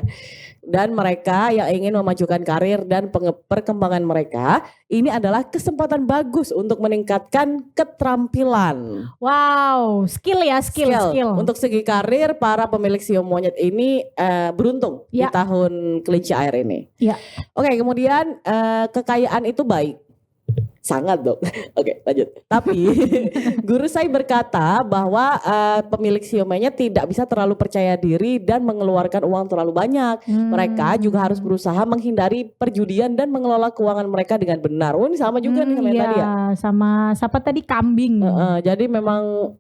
Dan mereka yang ingin memajukan karir dan perkembangan mereka, ini adalah kesempatan bagus untuk meningkatkan keterampilan. Wow, skill ya, skill. Untuk segi karir, para pemilik Shio monyet ini beruntung di Ya. tahun kelinci air ini. Ya. Oke, kemudian kekayaan itu baik. Sangat dong. Oke, lanjut. Tapi guru saya berkata bahwa pemilik Shio monyet tidak bisa terlalu percaya diri dan mengeluarkan uang terlalu banyak. Mereka juga harus berusaha menghindari perjudian dan mengelola keuangan mereka dengan benar. Oh, ini sama juga nih sama yang tadi ya. Sama siapa tadi kambing. Jadi memang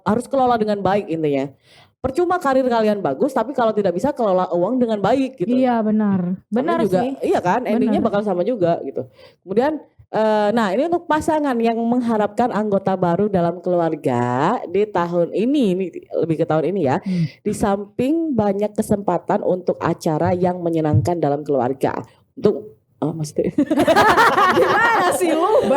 harus kelola dengan baik intinya. Percuma karir kalian bagus, tapi kalau tidak bisa kelola uang dengan baik gitu. Iya benar, benar Sama juga, sih. iya kan, endingnya Benar. bakal sama juga gitu. Kemudian, nah ini untuk pasangan yang mengharapkan anggota baru dalam keluarga di tahun ini lebih ke tahun ini ya. Di samping banyak kesempatan untuk acara yang menyenangkan dalam keluarga. Untuk maksudnya Gimana sih lu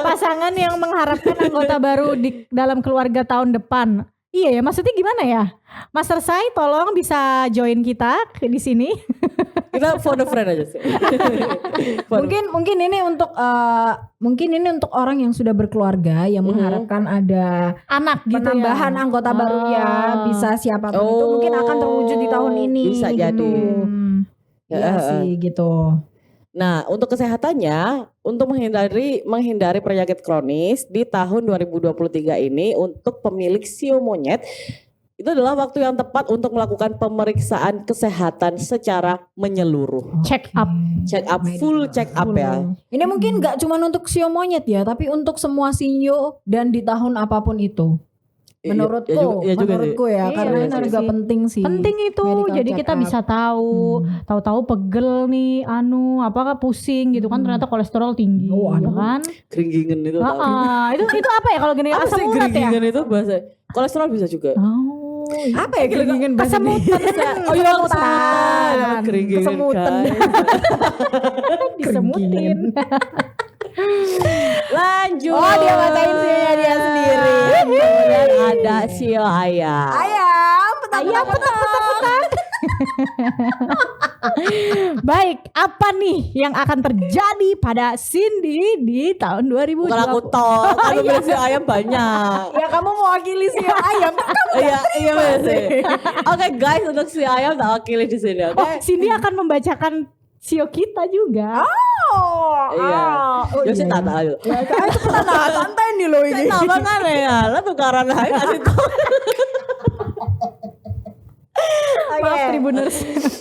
Pasangan yang mengharapkan anggota baru di dalam keluarga tahun depan. Iya ya, maksudnya gimana ya? Master Sai tolong bisa join kita di sini. kita for the friend aja sih. Mungkin ini untuk orang yang sudah berkeluarga yang mengharapkan ada Anak gitu penambahan ya. anggota baru ya, bisa siapapun itu mungkin akan terwujud di tahun ini Bisa gitu. jadi. Iya sih gitu. Nah, untuk kesehatannya, untuk menghindari penyakit kronis di tahun 2023 ini untuk pemilik sio monyet itu adalah waktu yang tepat untuk melakukan pemeriksaan kesehatan secara menyeluruh. Check up. Check up, full check up ya. Ini mungkin gak cuma untuk sio monyet ya, tapi untuk semua sio dan di tahun apapun itu. Menurutku, menurutku ya, Iya, karena benar itu juga sih. penting sih. Penting itu, medical jadi check kita up. bisa tahu, tahu-tahu pegel nih, apakah pusing gitu kan, ternyata kolesterol tinggi, Oh, ya aduh. kan? Keringgingan itu. Tahu. Itu apa ya kalau gini? Apa Asam sih urat ya? keringgingan itu bahasa? Kolesterol bisa juga. Oh, Apa ya keringgingan bahasa kesemutan. Oh iya kesemutan. Keringgingan Kesemutan. kan. Disemutin. Lanjut. Oh, dia bacain sionya dia sendiri. Kemudian ada sio ayam. Ayam, Ayam petak-petak. Baik, apa nih yang akan terjadi pada Cindy di tahun 2020? Bukan aku toh, kan pemilik sio ayam banyak. Ya kamu mewakili sio ayam. Iya, iya bener sih. Oke guys, untuk sio ayam tak wakili di sini, oke? Oh, Cindy akan membacakan sio kita juga. Iya. Ya sih tak tahu. Ya kan cepetan lah, santai nih lo ini. Kenapa kan ya? Lah tukaran aja kasih tahu. Maaf Tribuners.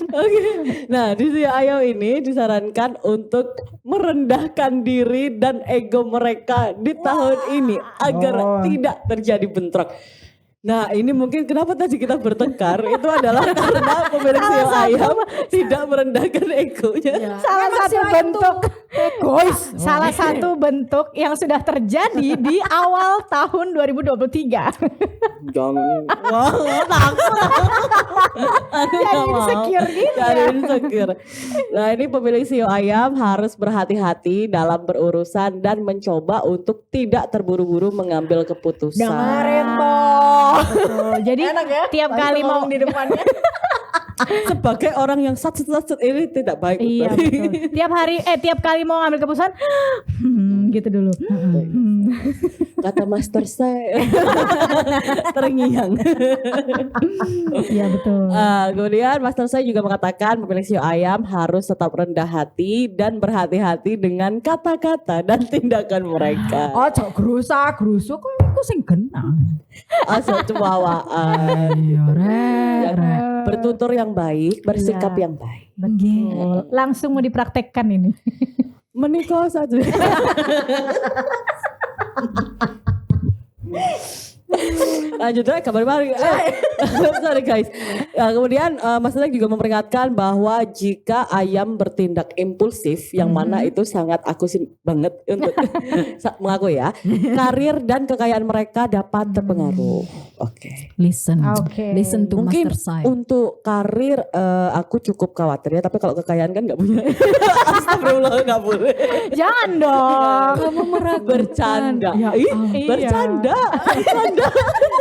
Oke. Nah, di sio ayam ini disarankan untuk merendahkan diri dan ego mereka di tahun ini agar tidak terjadi bentrok. Nah, ini mungkin kenapa tadi kita bertengkar itu adalah karena pemilik sio ayam tidak merendahkan egonya. Salah satu bentuk salah satu bentuk yang sudah terjadi di awal tahun 2023. Jangan. Wah, takut. Jadi insecure gitu Jadi ya. insecure. Nah, ini pemilik sio ayam harus berhati-hati dalam berurusan dan mencoba untuk tidak terburu-buru mengambil keputusan. Dengerin toh. Betul. Jadi Enak ya? tiap kali mau ngomong di depannya. Sebagai orang yang satset ini tidak baik. Iya Utari. betul. Tiap kali mau ngambil keputusan gitu dulu. Kata master saya terngiang. Iya betul. Kemudian master saya juga mengatakan pemilik sio ayam harus tetap rendah hati dan berhati-hati dengan kata-kata dan tindakan mereka. Oh, cok gerusuk kok iku sing genah. Asal cewawaan. Iya, rek. Bertutur yang baik, bersikap Iya. yang baik. Betul. Langsung mau dipraktekkan ini. Menikah saja. Lanjut aja kabar baru. Sorry guys. Ya, kemudian Mas Lek juga memperingatkan bahwa jika ayam bertindak impulsif, yang mana itu sangat aku sih banget untuk mengaku ya, karir dan kekayaan mereka dapat terpengaruh. Oke. Listen. Oke. Listen to Mungkin master saya. untuk karir aku cukup khawatir ya, tapi kalau kekayaan kan nggak punya. Astagfirullah nggak boleh. Jangan dong. Kamu meragukan. Bercanda. Ya Ih, Iya. bercanda.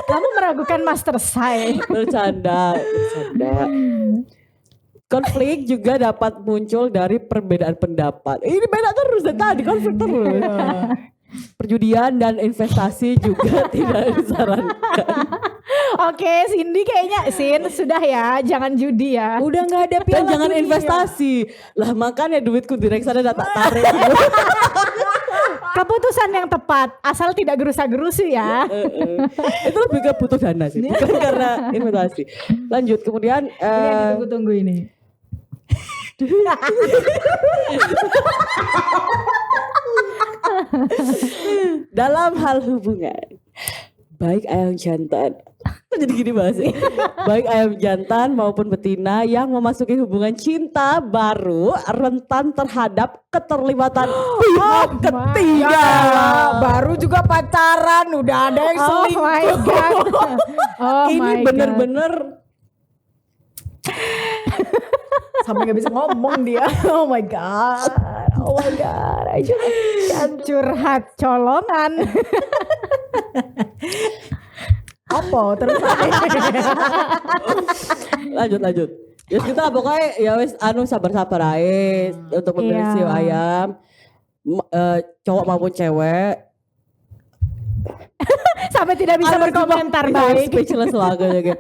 Kamu meragukan master saya. Bercanda. Konflik juga dapat muncul dari perbedaan pendapat. Ini beda terus dari tadi, konflik terus. Perjudian dan investasi juga tidak disarankan. Oke, Cindy kayaknya sudah ya, jangan judi ya. Udah nggak ada Dan piala jangan dunia. investasi. Lah makanya duitku di reksadana tak tarik. Keputusan yang tepat, asal tidak gerusa-gerusu ya. Itu lebih ke butuh dana sih, bukan karena investasi. Lanjut kemudian Ini yang ditunggu-tunggu ini. dalam hal hubungan, baik ayam jantan, jadi gini bahasnya, baik ayam jantan maupun betina yang memasuki hubungan cinta baru rentan terhadap keterlibatan pihak ketiga. Ya, baru juga pacaran udah ada yang Oh selingkuh. my god. Oh Ini my god. bener-bener Sampai nggak bisa ngomong dia. Oh my god. Oh my god. curhat colongan. Apa terus? lanjut. Ya kita pokoknya ya wes sabar-sabar aja untuk pemilik Iya. sio ayam. Cowok maupun cewek. Sampai tidak bisa berkomentar baik. Speechless lah kayaknya.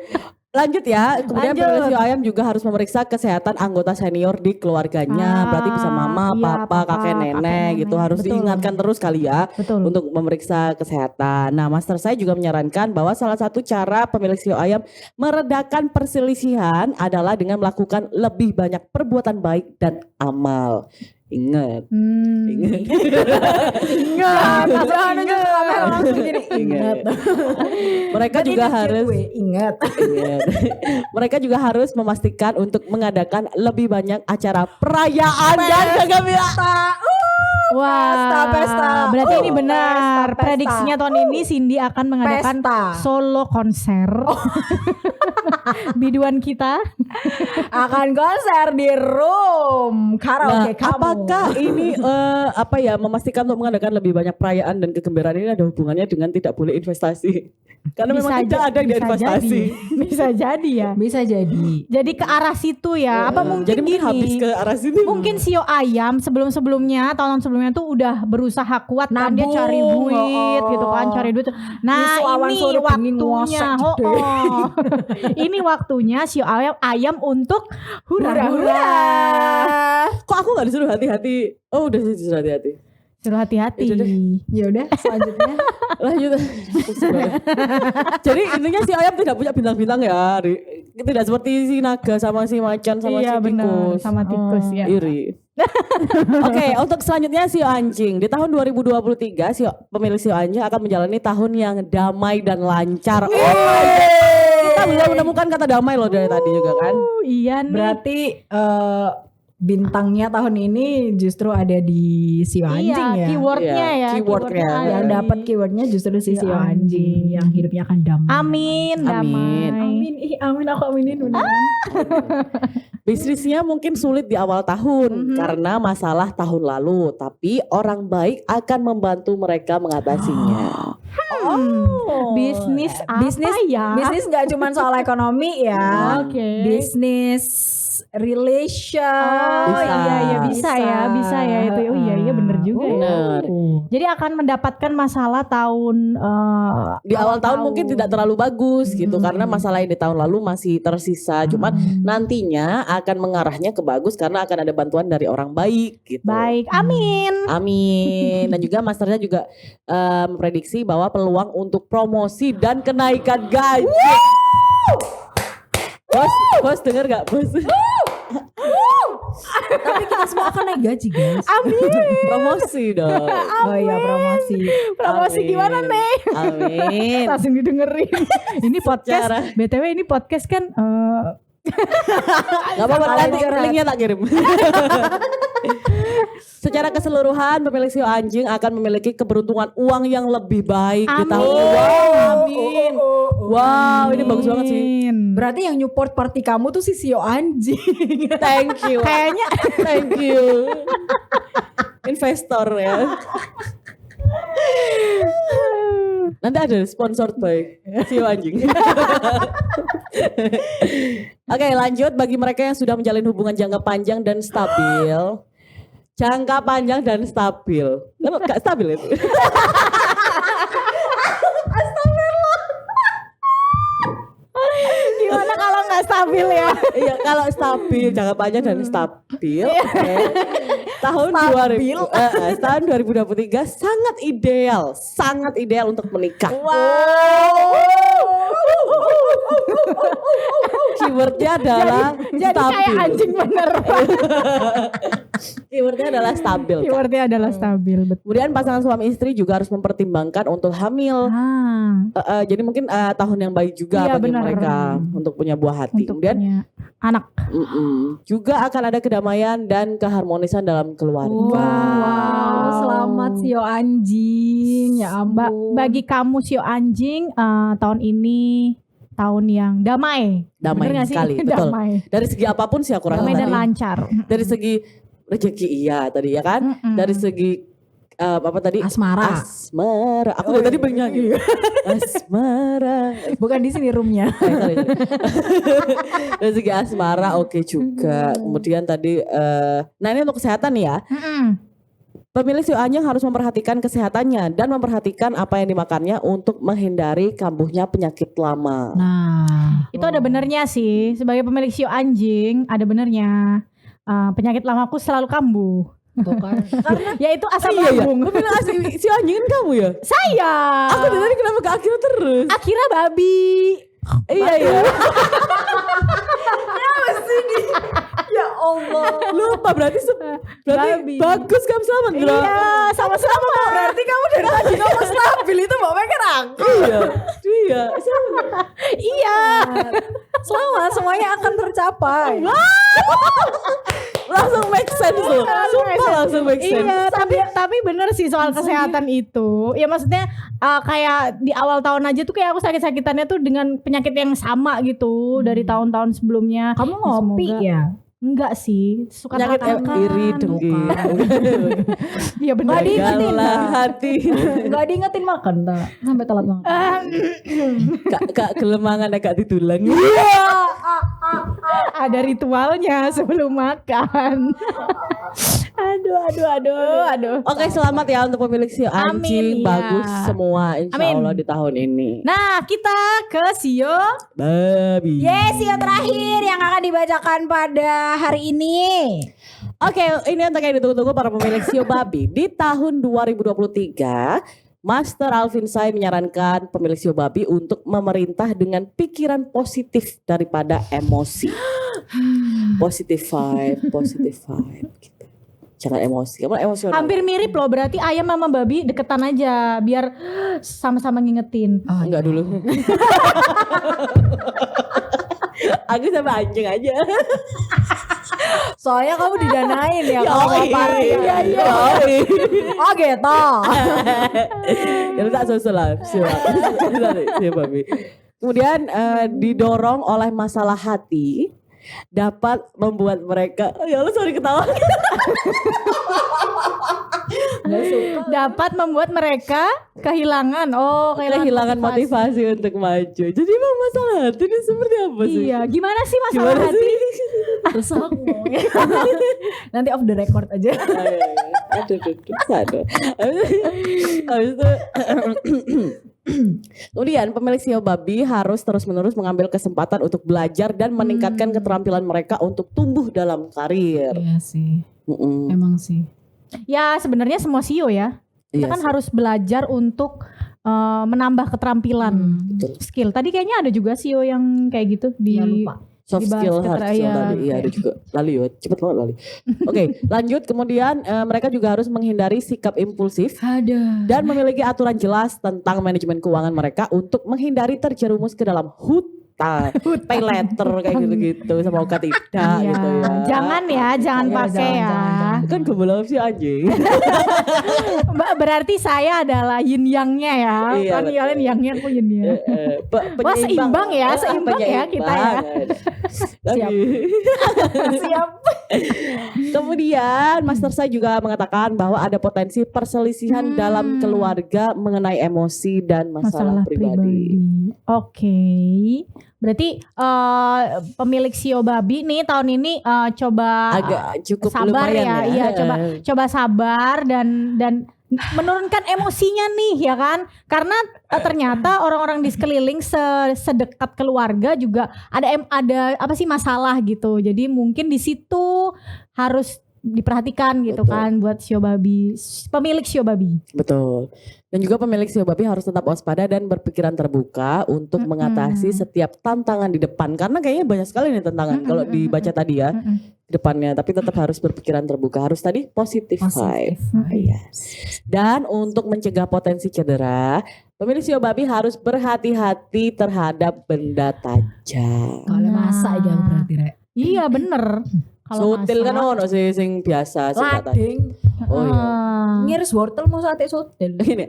Lanjut ya, kemudian Lanjut. pemilik Sio Ayam juga harus memeriksa kesehatan anggota senior di keluarganya. Berarti bisa mama, iya, papa, kakek, nenek gitu. Harus Betul. diingatkan terus kali ya Betul. untuk memeriksa kesehatan. Nah, master saya juga menyarankan bahwa salah satu cara pemilik Sio Ayam meredakan perselisihan adalah dengan melakukan lebih banyak perbuatan baik dan amal. Ingat. Ingat. Ingat, langsung jadi ingat. Mereka Berarti juga ini cute harus gue, ingat. Ingat. Mereka juga harus memastikan untuk mengadakan lebih banyak acara perayaan dan kegembiraan. Wah, pesta. berarti ini benar. Pesta. Prediksinya tahun ini Cindy akan mengadakan Pesta. solo konser. Biduan kita. Akan konser di room Nah, karaoke kamu. apakah ini memastikan untuk mengadakan lebih banyak perayaan dan kegembiraan ini ada hubungannya dengan tidak boleh investasi? Karena memang tidak ada yang investasi. Bisa jadi ya. Bisa jadi. Jadi ke arah situ ya. Apa mungkin Jadi mungkin gini? habis ke arah situ. Mungkin Sio Ayam sebelum-sebelumnya tahun sebelumnya tuh udah berusaha kuat kan dia Nabung, cari duit oh. gitu kan, cari duit. Nah, Isu awan ini sore bengi waktunya. ngosek gede. Ini waktunya Sio Ayam untuk hura-hura. Kok aku gak disuruh hati-hati? Oh udah disuruh hati-hati. Suruh hati-hati. Itu deh. Ya udah, selanjutnya. Lanjut. Jadi intinya si ayam tidak punya bintang-bintang ya. Tidak seperti si naga sama si macan sama Iya si benar, tikus. sama tikus ya. Iri. Oke, untuk selanjutnya Sio Anjing. Di tahun 2023 pemilik Sio Anjing akan menjalani tahun yang damai dan lancar. Kita belum menemukan kata damai loh dari tadi juga kan. Iya nih. Berarti bintangnya tahun ini justru ada di Sio Anjing Iya, ya. keywordnya Iya, ya. keywordnya. ada Yang di- dapat keywordnya justru si Sio Sio Anjing. Anjing yang hidupnya akan damai. Amin, Amin. damai. Amin, amin aku aminin beneran. Bisnisnya mungkin sulit di awal tahun karena masalah tahun lalu, tapi orang baik akan membantu mereka mengatasinya. Bisnis apa bisnis ya? Bisnis nggak cuma soal ekonomi ya. Oke. Bisnis relation. Bisa. Iya bisa ya itu. Oh iya bener juga ya. Bener. Jadi akan mendapatkan masalah tahun Di awal tahun mungkin tidak terlalu bagus gitu karena masalah yang di tahun lalu masih tersisa. Cuman nantinya akan mengarahnya ke bagus karena akan ada bantuan dari orang baik gitu. baik. Amin. Amin. Dan juga masternya juga memprediksi bahwa peluang untuk promosi dan kenaikan gaji. Bos denger gak bos? Tapi kita semua akan naik gaji guys. Amin. Promosi dong. Oh iya promosi. Promosi Amin. gimana nih? Amin. Langsung didengerin. Ini podcast. Secara- BTW ini podcast kan Gak apa-apa nanti linknya tak kirim. Secara keseluruhan pemilik Sio Anjing akan memiliki keberuntungan uang yang lebih baik di tahun ini. Wow, amin. Wow, ini bagus banget sih. Berarti yang support party kamu tuh si Sio Anjing. Thank you. Kayaknya Thank you. Investor ya. Nanti ada sponsored by Sio Anjing. Oke, lanjut bagi mereka yang sudah menjalin hubungan jangka panjang dan stabil. Jangka panjang dan stabil. Kalau nggak stabil itu. gimana kalau nggak stabil ya? Iya, kalau stabil, jangka panjang dan stabil. Oke. Tahun 2023 sangat ideal untuk menikah. Keywordnya adalah Jadi kayak stabil. anjing bener. Keywordnya adalah stabil. Kak. Keywordnya adalah stabil, betul. Kemudian pasangan suami istri juga harus mempertimbangkan untuk hamil. Jadi mungkin tahun yang baik juga Iya, bagi benar. mereka untuk punya buah hati. Untuk Kemudian punya anak. juga akan ada kedamaian dan keharmonisan dalam keluarga. Wow, selamat Sio Anjing. Ya ampun. Bagi kamu Sio Anjing, tahun ini tahun yang damai. Damai Bener nggak sih? sekali, betul. Damai. Dari segi apapun sih aku rasa Damai dan tadi. lancar. Dari segi rezeki iya tadi ya kan. Dari segi apa tadi? Asmara. Asmara. Aku dari tadi bernyanyi. Asmara. Bukan di sini roomnya. Sorry. Dari segi asmara oke juga. Kemudian tadi nah ini untuk kesehatan nih ya. Pemilik hiu anjing harus memperhatikan kesehatannya dan memperhatikan apa yang dimakannya untuk menghindari kambuhnya penyakit lama. Nah, Itu ada benernya sih. Sebagai pemilik hiu anjing ada benernya. Penyakit lamaku selalu kambuh. tuh kan. Karena Yaitu asam Iya ya, lambung. pemilik asli hiu anjing kan kamu ya? Saya. Aku dari tadi kenapa ke akhirnya terus? Akira babi. Iya ya. ya Allah. Lupa berarti Babi. bagus kamu selamat Dra. Iya, sama-sama. Berarti kamu dari tadi ngomong stabil itu mau pikir aku. Iya. Iya. Iya. Selamat, semuanya akan tercapai. Langsung make sense loh. Sumpah langsung make sense. Iya, tapi bener sih soal kesehatan itu. Ya maksudnya kayak di awal tahun aja tuh kayak aku sakit-sakitannya tuh dengan penyakit yang sama gitu dari tahun-tahun sebelumnya. Kamu ngopi Semoga- ya? Enggak sih, suka Penyakit makan. iri dengki. Iya benar. Nggak diingetin Gagal dah. hati. Gak diingetin makan tak? Sampai telat banget. Kak kelemangan agak ditulang. Ada ritualnya sebelum makan. aduh. Oke, selamat ya untuk pemilik si anjing. Amin, ya. Bagus semua insya Amin. Allah di tahun ini. Nah, kita ke Sio. Babi. Yes, yang terakhir yang akan dibacakan pada hari ini. Oke, ini untuk yang ditunggu-tunggu para pemilik sio babi. Di tahun 2023, Master Alvin Sai menyarankan pemilik sio babi untuk memerintah dengan pikiran positif daripada emosi. Positive vibe gitu. Jangan emosi, kamu emosional. Hampir mirip loh, berarti ayam sama babi deketan aja biar sama-sama ngingetin. Enggak dulu. Aku sama anjing aja. Soalnya kamu didanain ya Yoi. kalau lapar. Yoi. Oh gitu. Ya lu tak susul lah. Siapa babi. Kemudian didorong oleh masalah hati dapat membuat mereka ya Allah sorry ketawa. Dapat membuat mereka kehilangan Kehilangan motivasi untuk maju. Jadi emang masalah hati ini seperti apa sih? Iya, gimana sih masalah Gimana hati? sih? Terus aku ngomongnya. Nanti off the record aja. Aduh. Habis itu kemudian pemilik sio babi harus terus-menerus mengambil kesempatan untuk belajar dan meningkatkan keterampilan mereka untuk tumbuh dalam karir. Iya sih. Mm-mm. Emang sih. Ya sebenarnya semua Sio ya. Kita Iya kan sih. harus belajar untuk menambah keterampilan Betul. skill. Tadi kayaknya ada juga Sio yang kayak gitu di Ya lupa. Soft dibahas skill, hard skill keterampilan. tadi. Iya ada juga. Lali ya, cepet banget lali. Oke, lanjut. Kemudian mereka juga harus menghindari sikap impulsif Ada. dan memiliki aturan jelas tentang manajemen keuangan mereka untuk menghindari terjerumus ke dalam hutang, pay letter kayak gitu-gitu sama uka tidak Iya. gitu ya. Jangan ya, jangan Iya, pakai ya. jangan. Kan kebelah sih anjing. Berarti saya adalah yin yangnya ya. Iya, Kan betul. kalian yangnya aku yin ya. Wah, seimbang ya, seimbang ya kita ya. Siap. Siap. Kemudian Master saya juga mengatakan bahwa ada potensi perselisihan dalam keluarga mengenai emosi dan masalah, pribadi. Oke. Berarti pemilik Sio babi nih tahun ini coba Agak cukup sabar lumayan ya. Iya, coba sabar dan menurunkan emosinya nih ya kan. Karena ternyata orang-orang di sekeliling sedekat keluarga juga ada apa sih masalah gitu. Jadi mungkin di situ harus diperhatikan gitu. Betul. Kan buat Sio babi, pemilik Sio babi. Betul. Dan juga pemilik sio babi harus tetap waspada dan berpikiran terbuka untuk mengatasi setiap tantangan di depan. Karena kayaknya banyak sekali nih tantangan kalau dibaca tadi ya di depannya. Tapi tetap harus berpikiran terbuka. Harus tadi positive vibe. Yes. Dan untuk mencegah potensi cedera, pemilik sio babi harus berhati-hati terhadap benda tajam. Kalau masak aja berarti rek. Iya bener. Kalau Sotil kan masak, ono sing biasa sing kata. Lading. Oh iya. ah, Ngiris wortel mau sate sotel. Ini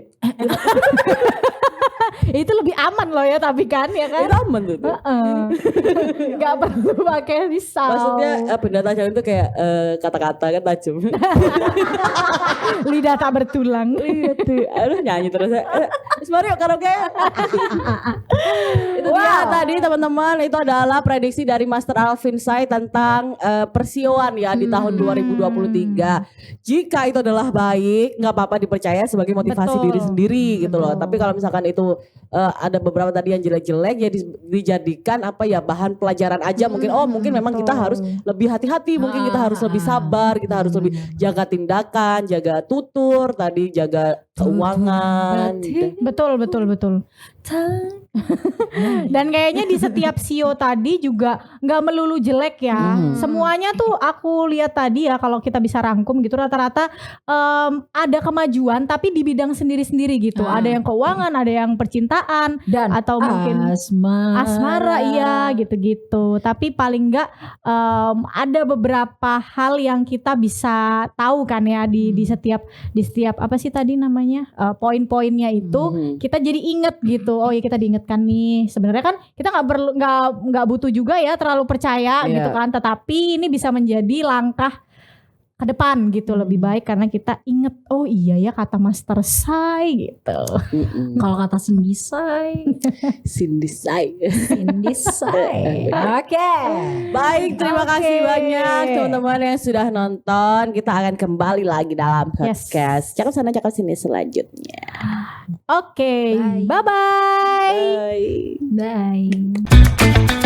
Itu lebih aman loh ya tapi kan ya kan. Itu aman tuh. Gak perlu pakai pisau. Maksudnya benda tajam itu kayak kata-kata kan tajam. Lidah tak bertulang. Iya tuh. Aduh nyanyi terus. Mari yuk karaoke. Itu dia tadi teman-teman, itu adalah prediksi dari Master Alvin Sai tentang persioan ya di tahun 2023. Jika itu adalah baik, nggak apa-apa dipercaya sebagai motivasi Betul. diri sendiri gitu loh. Tapi kalau misalkan itu ada beberapa tadi yang jelek-jelek ya dijadikan apa ya bahan pelajaran aja. Mungkin mungkin memang kita harus lebih hati-hati, mungkin kita harus lebih sabar, kita harus lebih jaga tindakan, jaga tutur, tadi jaga keuangan. Gitu. Betul. Dan kayaknya di setiap sio tadi juga nggak melulu jelek ya. Semuanya tuh aku lihat tadi ya kalau kita bisa rangkum gitu rata-rata ada kemajuan tapi di bidang sendiri-sendiri gitu. Ada yang keuangan, ada yang percintaan Dan atau mungkin asmara iya gitu-gitu. Tapi paling enggak ada beberapa hal yang kita bisa tahu kan ya di setiap apa sih tadi namanya poin-poinnya itu kita jadi inget gitu. Oh ya kita diingetkan nih. Sebenarnya kan kita nggak butuh juga ya terlalu percaya gitu kan. Tetapi ini bisa menjadi langkah ke depan gitu lebih baik karena kita inget oh iya ya kata Master Sai gitu. Kalau kata Cindy Sai. Oke. Baik, terima kasih banyak teman-teman yang sudah nonton. Kita akan kembali lagi dalam podcast. Cakap sana cakap sini selanjutnya. Oke, bye-bye. Bye. Bye.